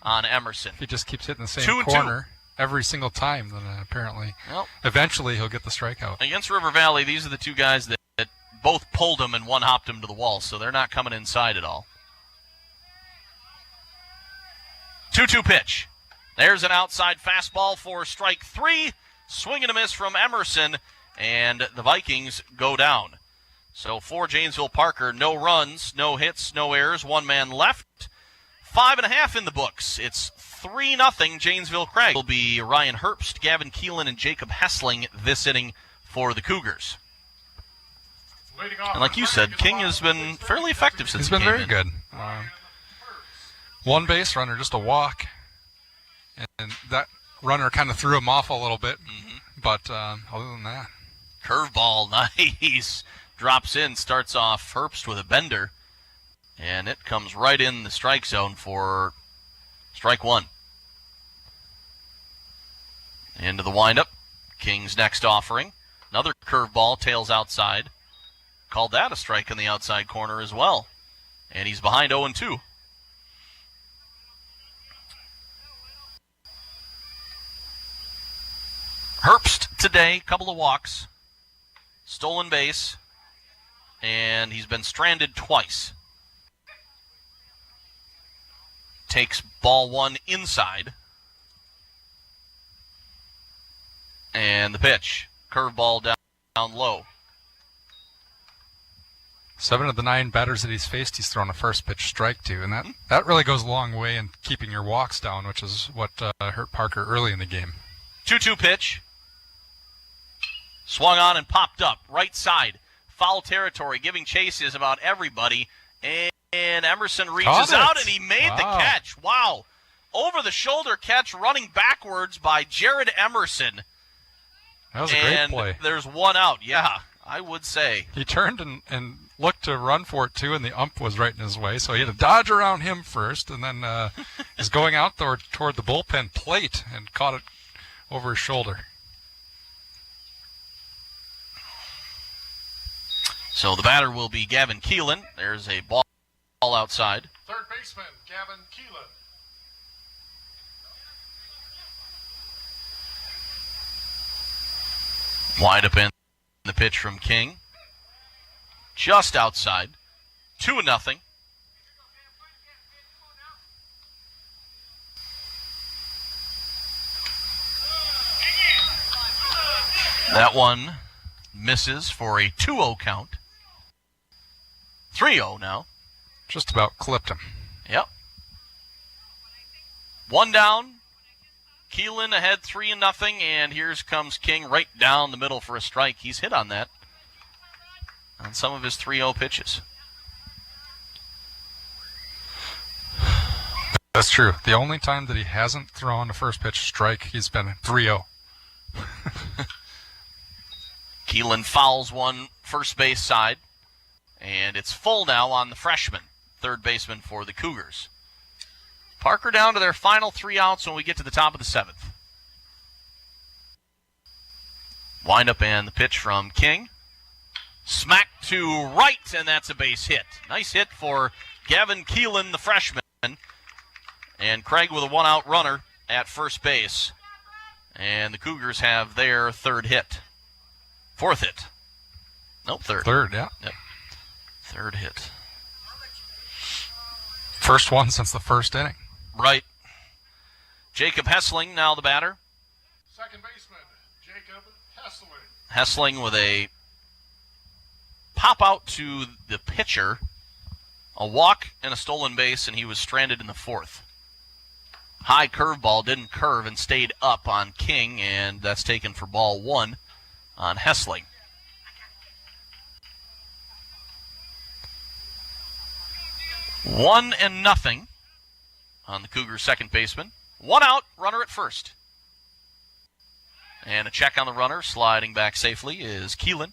on Emerson.
If he just keeps hitting the same corner every single time, then apparently eventually he'll get the strikeout.
Against River Valley, these are the 2 guys that both pulled him and one hopped him to the wall, so they're not coming inside at all. 2-2 pitch. There's an outside fastball for strike 3. Swing and a miss from Emerson, and the Vikings go down. So for Janesville Parker, no runs, no hits, no errors, 1 man left. 5.5 in the books. It's 3-0 Janesville Craig. Will be Ryan Herbst, Gavin Keelan, and Jacob Hessling this inning for the Cougars. And like you said, King has been fairly effective since he came in.
He's been very good. One base runner, just a walk. And that runner kind of threw him off a little bit. But other than that.
Curveball, nice. Drops in, starts off Herbst with a bender. And it comes right in the strike zone for strike one. Into the windup. King's next offering. Another curveball, tails outside. Called that a strike in the outside corner as well. And he's behind 0-2. Herbst today, couple of walks. Stolen base. And he's been stranded twice. Takes ball one inside. And the pitch. Curveball down low.
7 of the 9 batters that he's faced, he's thrown a first pitch strike to. And that really goes a long way in keeping your walks down, which is what hurt Parker early in the game.
2-2 pitch. Swung on and popped up. Right side. Foul territory. Giving chases about everybody. And Emerson reaches out, and he made the catch. Wow. Over-the-shoulder catch running backwards by Jared Emerson.
That was a great play.
There's one out. Yeah, I would say.
He turned and looked to run for it, too, and the ump was right in his way. So he had to dodge around him first, and then is going out toward the bullpen plate and caught it over his shoulder.
So the batter will be Gavin Keelan. There's a ball outside.
Third baseman, Gavin Keelan.
Wide up in the pitch from King. Just outside. 2-0. That one misses for a 2-0 count. 3-0 now.
Just about clipped him.
Yep. One down. Keelan ahead 3-0, and here comes King right down the middle for a strike. He's hit on that on some of his 3-0 pitches.
That's true. The only time that he hasn't thrown a first pitch strike, he's been 3-0.
Keelan fouls one first base side, and it's full now on the freshman, third baseman for the Cougars. Parker down to their final 3 outs when we get to the top of the 7th. Wind up and the pitch from King. Smack to right, and that's a base hit. Nice hit for Gavin Keelan, the freshman. And Craig with a 1-out runner at first base. And the Cougars have their third hit. Fourth hit. Nope, third.
Third, yeah.
Yep. Third hit.
First one since the first inning.
Right. Jacob Hessling, now the batter.
Second baseman, Jacob Hessling.
Hessling with a pop out to the pitcher, a walk and a stolen base, and he was stranded in the 4th. High curveball didn't curve and stayed up on King, and that's taken for ball 1 on Hessling. One and nothing on the Cougars' second baseman. 1 out, runner at first. And a check on the runner, sliding back safely, is Keelan.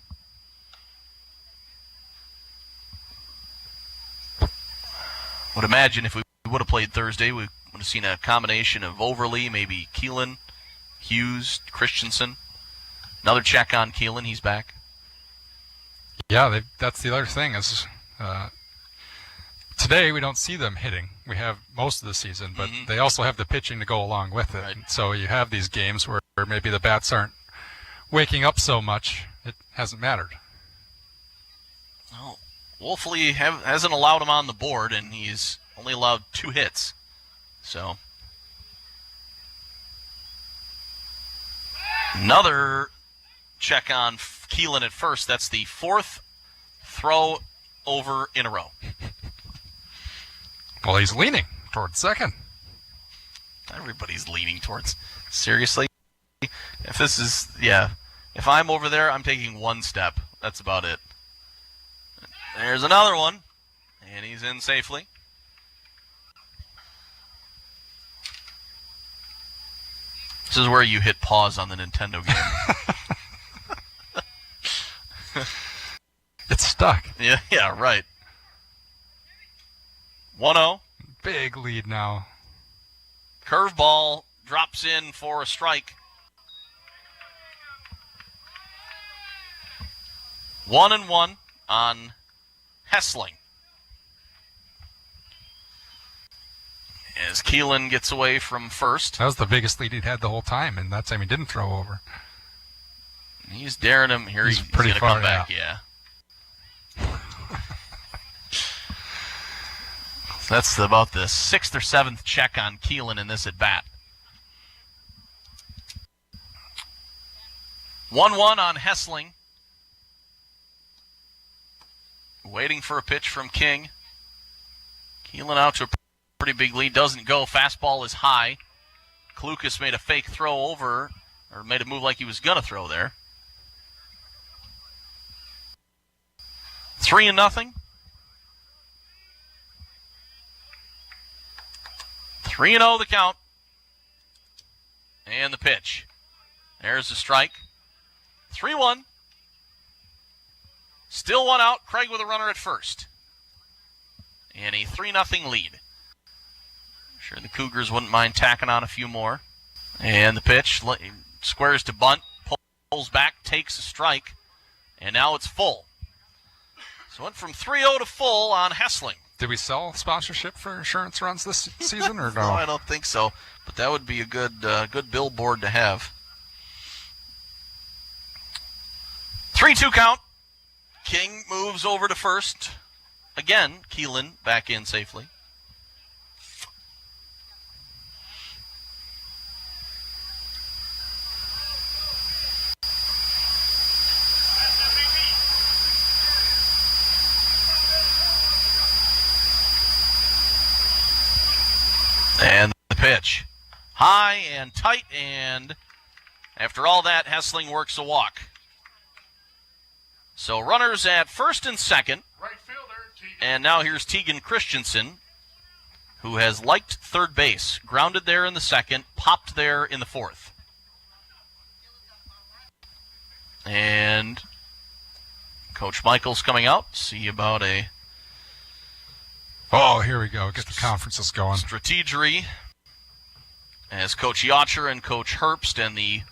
Would imagine if we would have played Thursday, we would have seen a combination of Overly, maybe Keelan, Hughes, Christensen. Another check on Keelan, he's back.
Yeah, that's the other thing is today we don't see them hitting. We have most of the season, but they also have the pitching to go along with it.
Right.
So you have these games where maybe the bats aren't waking up so much. It hasn't mattered.
Well, Wolfley hasn't allowed him on the board, and he's only allowed 2 hits. So another check on Keelan at first. That's the 4th throw over in a row.
Well, he's leaning towards second.
Everybody's leaning towards. Seriously? If I'm over there, I'm taking 1 step. That's about it. There's another one, and he's in safely. This is where you hit pause on the Nintendo game.
It's stuck.
Yeah, right. 1-0.
Big lead now.
Curveball drops in for a strike. 1-1 on Hessling. As Keelan gets away from first.
That was the biggest lead he'd had the whole time, and that time he didn't throw over.
He's daring him. Here he's
pretty
gonna
far
come back, yeah. That's about the 6th or 7th check on Keelan in this at-bat. 1-1 on Hessling. Waiting for a pitch from King. Keelan out to a pretty big lead. Doesn't go. Fastball is high. Klukas made a fake throw over, or made a move like he was going to throw there. 3-0. 3-0 the count. And the pitch. There's the strike. 3-1. Still one out. Craig with a runner at first. And a 3-0 lead. I'm sure the Cougars wouldn't mind tacking on a few more. And the pitch. Squares to bunt. Pulls back. Takes a strike. And now it's full. So went from 3-0 to full on Hessling.
Did we sell sponsorship for insurance runs this season or no?
No, I don't think so. But that would be a good billboard to have. 3-2 count. King moves over to first. Again, Keelan back in safely. And the pitch. High and tight, and after all that, Hessling works a walk. So runners at first and second.
Right fielder, Tegan.
And now here's Tegan Christensen, who has liked third base. Grounded there in the second, popped there in the fourth. And Coach Michaels coming out. See about a...
Oh, here we go. Get the conferences going.
Strategery as Coach Yacher and Coach Herbst and the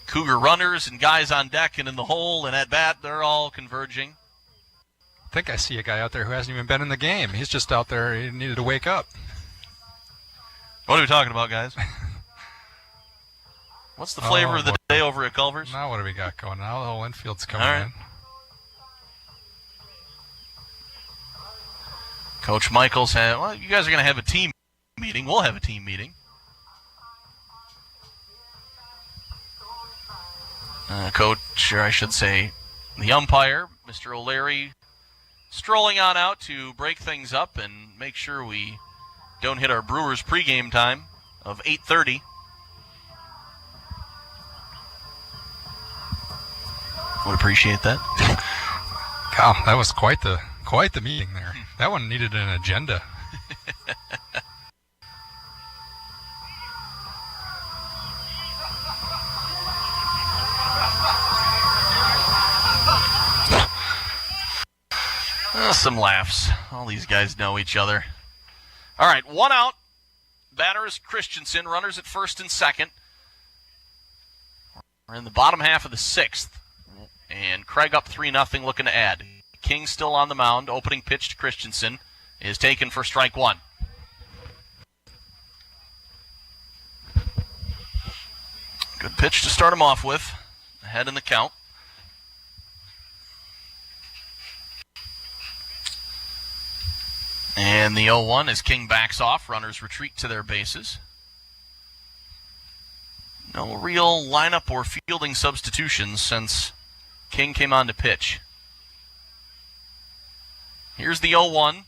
Cougar runners and guys on deck and in the hole and at bat, they're all converging.
I think I see a guy out there who hasn't even been in the game. He's just out there. He needed to wake up.
What are we talking about, guys? What's the flavor of the day over at Culver's?
Now what do we got going? Now the whole infield's coming
All right.
in.
Coach Michaels had, well, you guys are going to have a team meeting. We'll have a team meeting. Coach, or I should say, the umpire, Mr. O'Leary, strolling on out to break things up and make sure we don't hit our Brewers pregame time of 8:30. Would appreciate that.
Wow, that was quite the meeting there. That one needed an agenda.
Some laughs. All these guys know each other. All right, one out. Batter is Christensen. Runners at first and second. We're in the bottom half of the sixth. And Craig up 3-0, looking to add. King still on the mound. Opening pitch to Christensen is taken for strike one. Good pitch to start him off with. Ahead in the count. And the 0-1 as King backs off. Runners retreat to their bases. No real lineup or fielding substitutions since King came on to pitch. Here's the 0-1.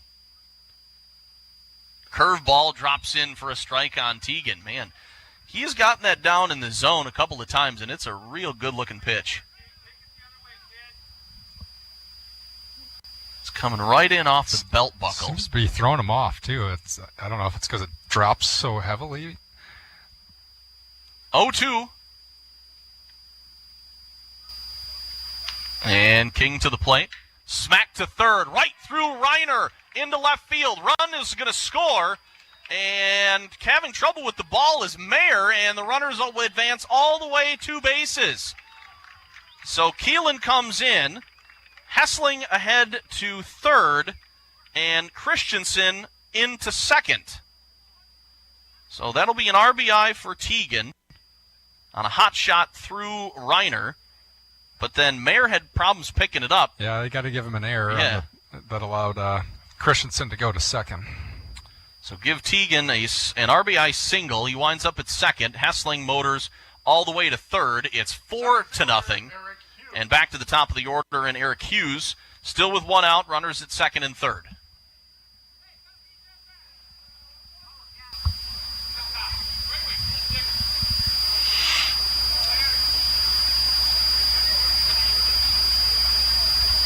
Curveball drops in for a strike on Tegan. Man, he has gotten that down in the zone a couple of times, and it's a real good-looking pitch. It's coming right in off the belt buckle.
Seems to be throwing him off, too. I don't know if it's because it drops so heavily.
0-2. And King to the plate. Smack to third. Right through Reiner. Into left field. Run is going to score. And having trouble with the ball is Mayer. And the runners will advance all the way 2 bases. So Keelan comes in. Hessling ahead to third. And Christensen into second. So that'll be an RBI for Teagan on a hot shot through Reiner. But then Mayer had problems picking it up.
Yeah, they got to give him an error that allowed Christensen to go to second.
So give Teagan an RBI single. He winds up at second. Hessling motors all the way to third. It's 4-0. And back to the top of the order, and Eric Hughes still with 1 out. Runners at second and third.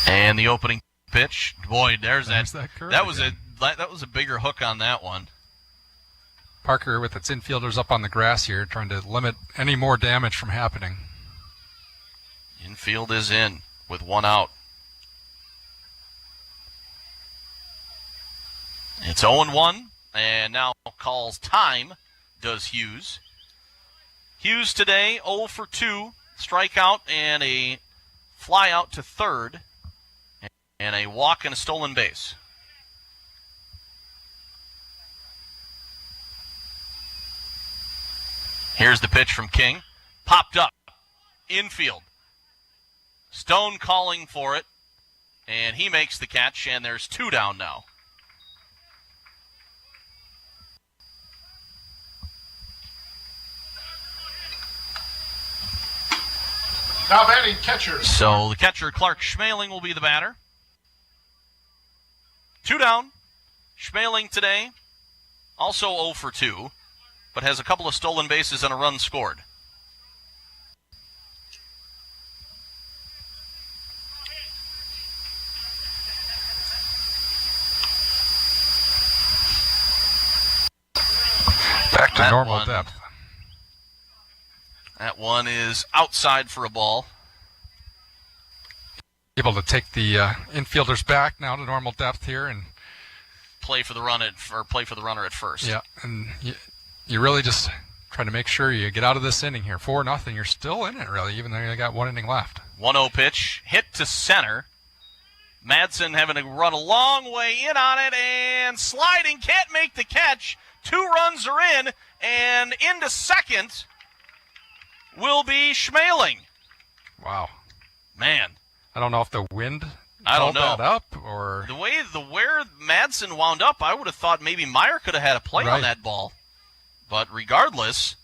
And the opening pitch, boy, there's that curve. That was a bigger hook on that one.
Parker with its infielders up on the grass here, trying to limit any more damage from happening.
Infield is in with 1 out. It's 0-1, and now calls time, does Hughes. Hughes today 0 for 2, strikeout and a fly out to third. And a walk and a stolen base. Here's the pitch from King. Popped up. Infield. Stone calling for it. And he makes the catch, and there's 2 down now.
Now batting catcher.
So the catcher, Clark Schmaling, will be the batter. 2 down. Schmaling today, also 0 for 2, but has a couple of stolen bases and a run scored.
Back to normal depth.
That one is outside for a ball.
Able to take the infielders back now to normal depth here and
play for the runner at first.
Yeah, and you really just trying to make sure you get out of this inning here. 4-0, you're still in it really, even though you got 1 inning left.
1-0 pitch, hit to center. Madsen having to run a long way in on it and sliding, can't make the catch. 2 runs are in, and into second will be Schmaling.
Wow,
man.
I don't know if the wind
held
that up or
where Madsen wound up. I would have thought maybe Meyer could have had a play on that ball. But regardless,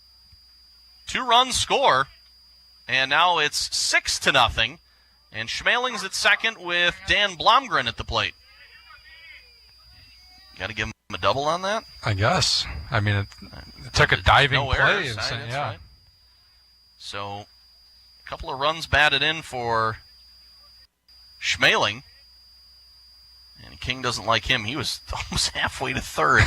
2 runs score, and now it's 6-0. And Schmaling's at second with Dan Blomgren at the plate. Got to give him a double on that?
I guess. I mean, it took a diving play.
Errors, right? So, a couple of runs batted in for Schmaling. And King doesn't like him. He was almost halfway to third.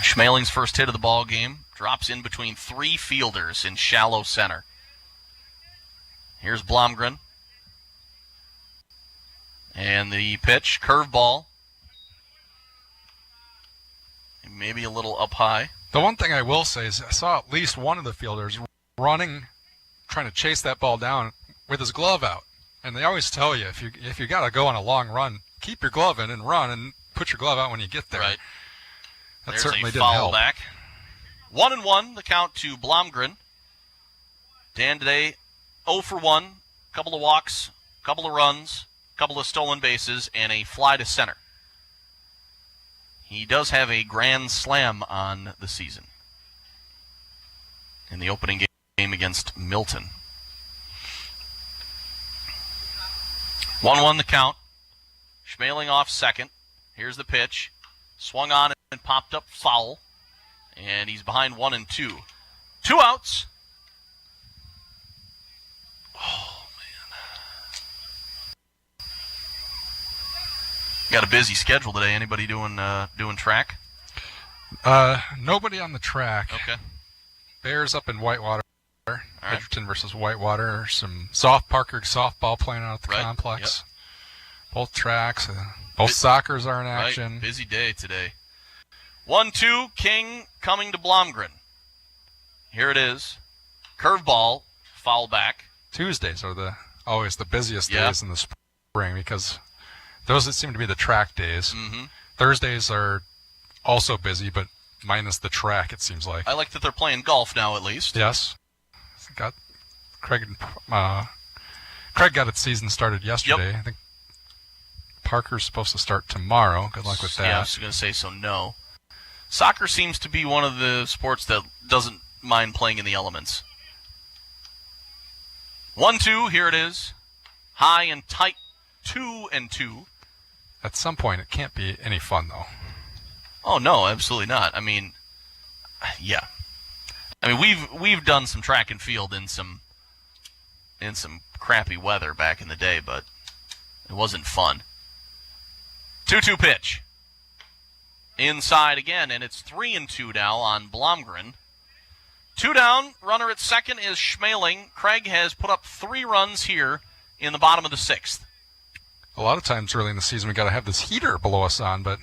Schmaling's first hit of the ball game drops in between 3 fielders in shallow center. Here's Blomgren. And the pitch, curveball. Maybe a little up high.
The one thing I will say is I saw at least one of the fielders running, trying to chase that ball down with his glove out. And they always tell you, if you got to go on a long run, keep your glove in and run and put your glove out when you get there.
Right.
That
There's
certainly
a
didn't
foul
help.
back. 1-1, the count to Blomgren. Dan today 0 for 1, couple of walks, couple of runs, couple of stolen bases, and a fly to center. He does have a grand slam on the season in the opening game against Milton. 1-1 the count. Schmaling off second. Here's the pitch. Swung on and popped up foul. And he's behind 1 and 2. 2 outs. Oh, man. Got a busy schedule today. Anybody doing track?
Nobody on the track.
Okay.
Bears up in Whitewater.
All right.
Edgerton versus Whitewater. Some Parker softball playing out at the complex. Yep. Both tracks. Both soccers are in action.
Right. Busy day today. 1-2, King coming to Blomgren. Here it is. Curveball, foul back.
Tuesdays are always the busiest days in the spring because those seem to be the track days.
Mm-hmm.
Thursdays are also busy, but minus the track, it seems like.
I like that they're playing golf now, at least.
Yes. Craig got its season started yesterday.
Yep.
I think Parker's supposed to start tomorrow. Good luck with that.
Yeah, I was going to say, so no. Soccer seems to be one of the sports that doesn't mind playing in the elements. 1-2, here it is. High and tight, 2-2.
At some point, it can't be any fun, though.
Oh, no, absolutely not. I mean, yeah. I mean, we've done some track and field in some crappy weather back in the day, but it wasn't fun. 2-2 pitch. Inside again, and it's 3-2 now on Blomgren. 2 down, runner at second is Schmeling. Craig has put up 3 runs here in the bottom of the 6th.
A lot of times early in the season we got to have this heater below us on, but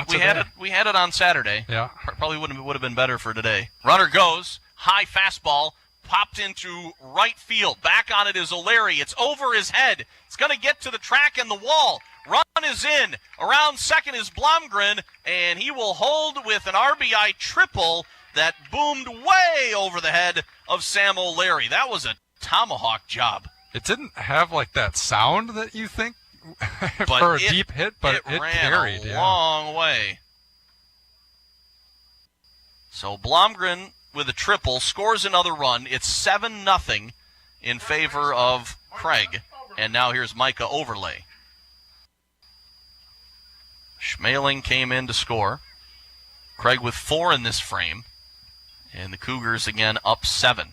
we had it on Saturday.
Yeah,
probably would have been better for today. Runner goes, high fastball, popped into right field. Back on it is O'Leary. It's over his head. It's going to get to the track and the wall. Run is in. Around second is Blomgren, and he will hold with an RBI triple that boomed way over the head of Sam O'Leary. That was a tomahawk job.
It didn't have like that sound that you think for a deep hit, but it
ran
carried
a long way. So Blomgren with a triple scores another run. It's 7-0 in favor of Craig. And now here's Micah Overlay. Schmeling came in to score. Craig with 4 in this frame. And the Cougars again up 7.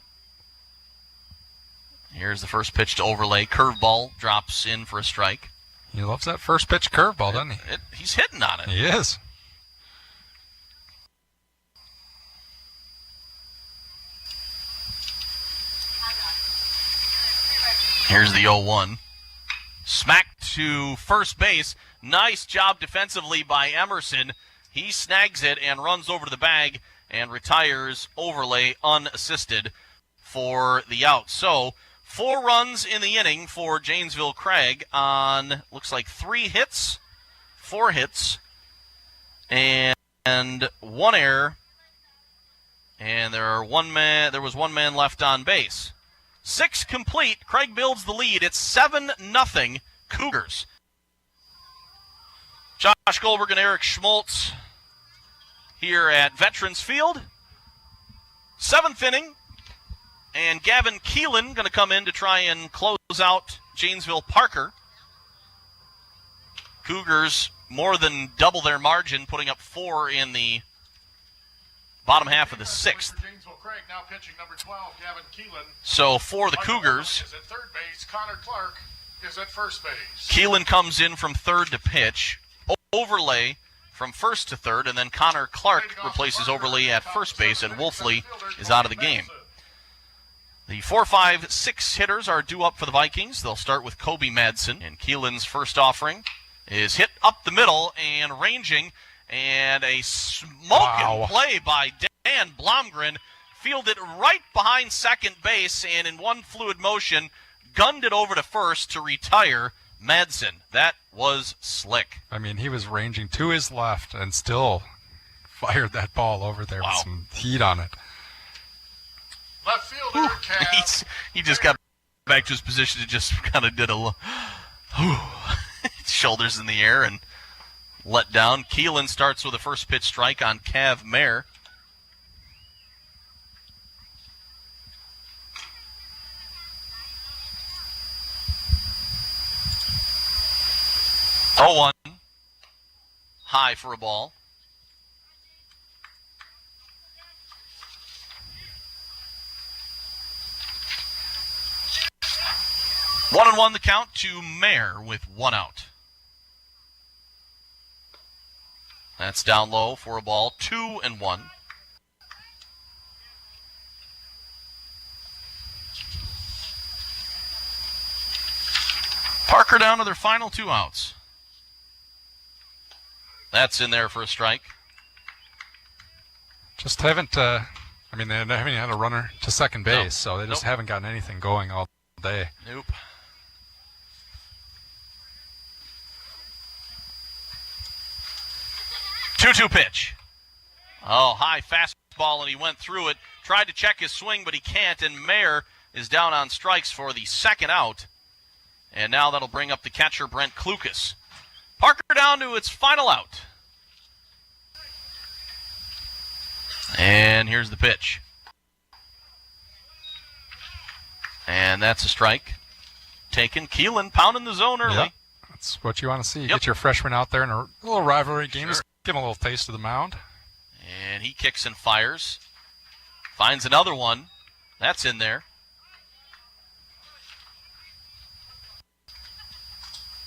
Here's the first pitch to Overlay. Curveball drops in for a strike.
He loves that first pitch curveball, doesn't he?
He's hitting on it.
He is.
Here's the 0-1. Smacked to first base. Nice job defensively by Emerson. He snags it and runs over to the bag and retires Overlay unassisted for the out. So 4 runs in the inning for Janesville Craig on, looks like 4 hits, and 1 error. And there was one man left on base. 6 complete. Craig builds the lead. It's 7-0 Cougars. Josh Goldberg and Eric Schmaltz here at Veterans Field. 7th inning. And Gavin Keelan going to come in to try and close out Janesville Parker. Cougars more than double their margin, putting up 4 in the bottom half of the 6th.
Craig now pitching number 12, Gavin Keelan.
So for the Cougars,
is at third base. Connor Clark is at first base.
Keelan comes in from third to pitch. Overlay from first to third, and then Connor Clark replaces Overlay at first base, and Wolfley is out of the game. The 4, 5, 6 hitters are due up for the Vikings. They'll start with Kobe Madsen, and Keelan's first offering is hit up the middle and ranging, and a smoking play by Dan Blomgren, fielded right behind second base, and in one fluid motion, gunned it over to first to retire Madsen. That was slick.
I mean, he was ranging to his left and still fired that ball over there with some heat on it.
Left fielder, Cav.
He just got back to his position and just kind of did a shoulders in the air and let down. Keelan starts with a first pitch strike on Cav Mayer. Oh, 1 high for a ball. One and 1 the count to Mayer with 1 out. That's down low for a ball, 2-1. Parker down to their final 2 outs. That's in there for a strike.
Just haven't, they haven't had a runner to second base, so they just haven't gotten anything going all day.
Nope. Two-two pitch. Oh, high fastball, and he went through it. Tried to check his swing, but he can't, and Mayer is down on strikes for the second out. And now that'll bring up the catcher, Brent Klukas. Parker down to its final out. And here's the pitch. And that's a strike. Taken. Keelan pounding the zone early.
Yep. That's what you want to see.
Yep.
Get your freshman out there in a little rivalry game. Just give him a little taste of the mound.
And he kicks and fires. Finds another one. That's in there.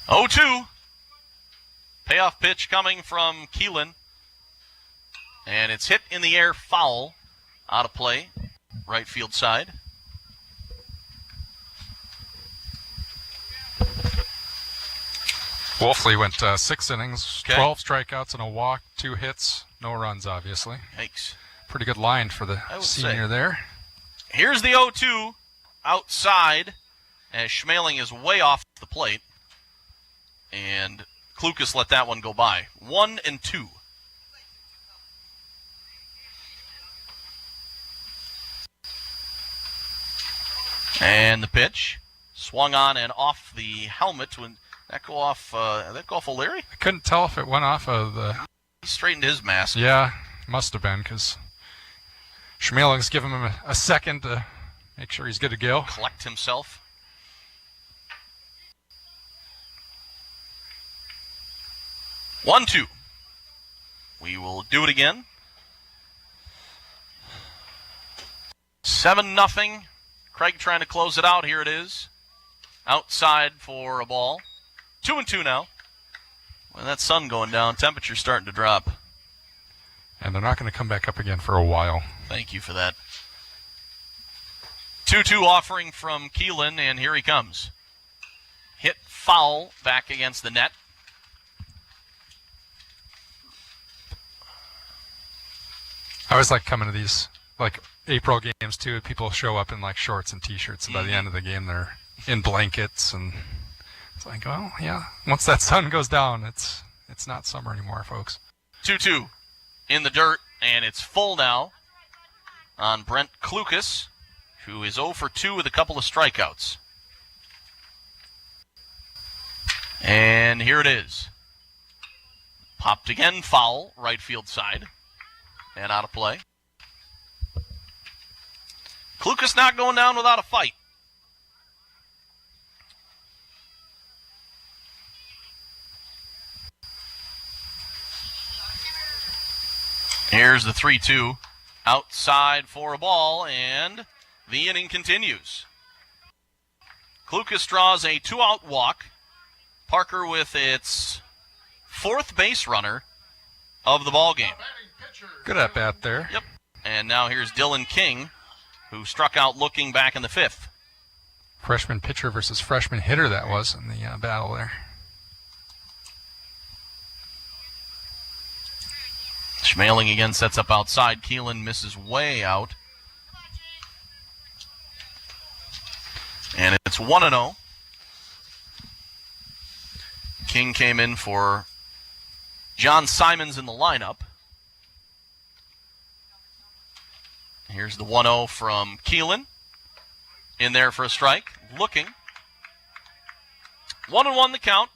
0-2. Payoff pitch coming from Keelan. And it's hit in the air, foul, out of play, right field side.
Wolfley went 6 innings, 12 strikeouts and a walk, 2 hits, no runs, obviously.
Yikes.
Pretty good line for the senior there.
Here's the 0-2 outside as Schmeling is way off the plate. And Klukas let that one go by. 1-2. And the pitch swung on and off the helmet. When that go off O'Leary?
I couldn't tell if it went off of the...
He straightened his mask.
Yeah, must have been, because Schmeling's giving him a second to make sure he's good to go.
Collect himself. One, 2. We will do it again. 7-0. Craig trying to close it out. Here it is. Outside for a ball. 2-2 now. When that sun going down, temperature's starting to drop.
And they're not going to come back up again for a while.
Thank you for that. 2-2 offering from Keelan, and here he comes. Hit foul back against the net.
I always like coming to these, like, April games, too. People show up in, like, shorts and T-shirts, and by the end of the game, they're in blankets, and it's like, well, yeah, once that sun goes down, it's not summer anymore, folks.
2-2 in the dirt, and it's full now on Brent Klukas, who is 0 for 2 with a couple of strikeouts. And here it is. Popped again, foul, right field side. And out of play. Klukas not going down without a fight. Here's the 3-2. Outside for a ball, and the inning continues. Klukas draws a 2-out walk. Parker with its 4th base runner of the ball game.
Good at bat there.
Yep. And now here's Dylan King, who struck out looking back in the 5th.
Freshman pitcher versus freshman hitter that was in the battle there.
Schmeling again sets up outside. Keelan misses way out. And it's 1-0. King came in for John Simons in the lineup. Here's the 1-0 from Keelan. In there for a strike. Looking. 1-1 the count.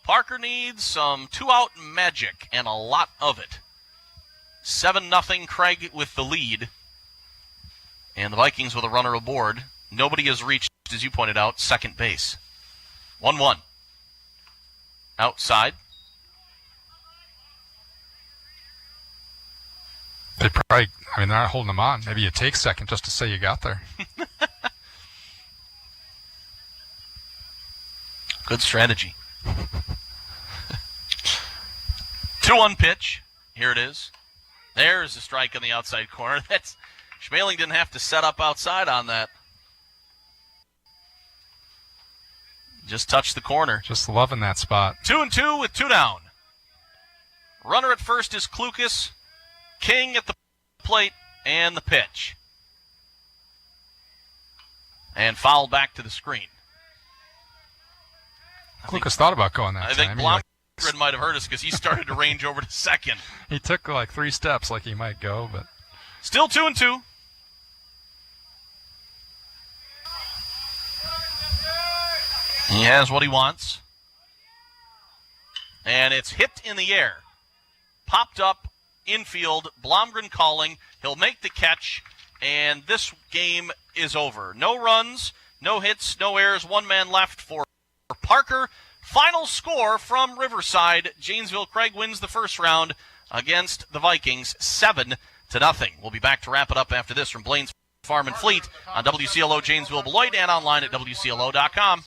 Parker needs some 2-out magic, and a lot of it. 7-0 Craig with the lead. And the Vikings with a runner aboard. Nobody has reached, as you pointed out, second base. 1-1. Outside.
They probably, they're not holding them on. Maybe you take second just to say you got there.
Good strategy. 2-1 pitch. Here it is. There's a strike on the outside corner. Schmaling didn't have to set up outside on that. Just touched the corner.
Just loving that spot.
2-2 with 2 down. Runner at first is Klukas. King at the plate and the pitch. And foul back to the screen.
Klukas thought about going that
time. I think Blomgren might have heard us because he started to range over to second.
He took like 3 steps like he might go, but...
Still 2-2. He has what he wants. And it's hit in the air. Popped up, infield, Blomgren calling. He'll make the catch, and this game is over. No runs, no hits, no errors, 1 man left for Parker. Final score from Riverside. Janesville Craig wins the first round against the Vikings, 7-0. We'll be back to wrap it up after this from Blaine's Farm and Fleet on WCLO Janesville Beloit and online at WCLO.com.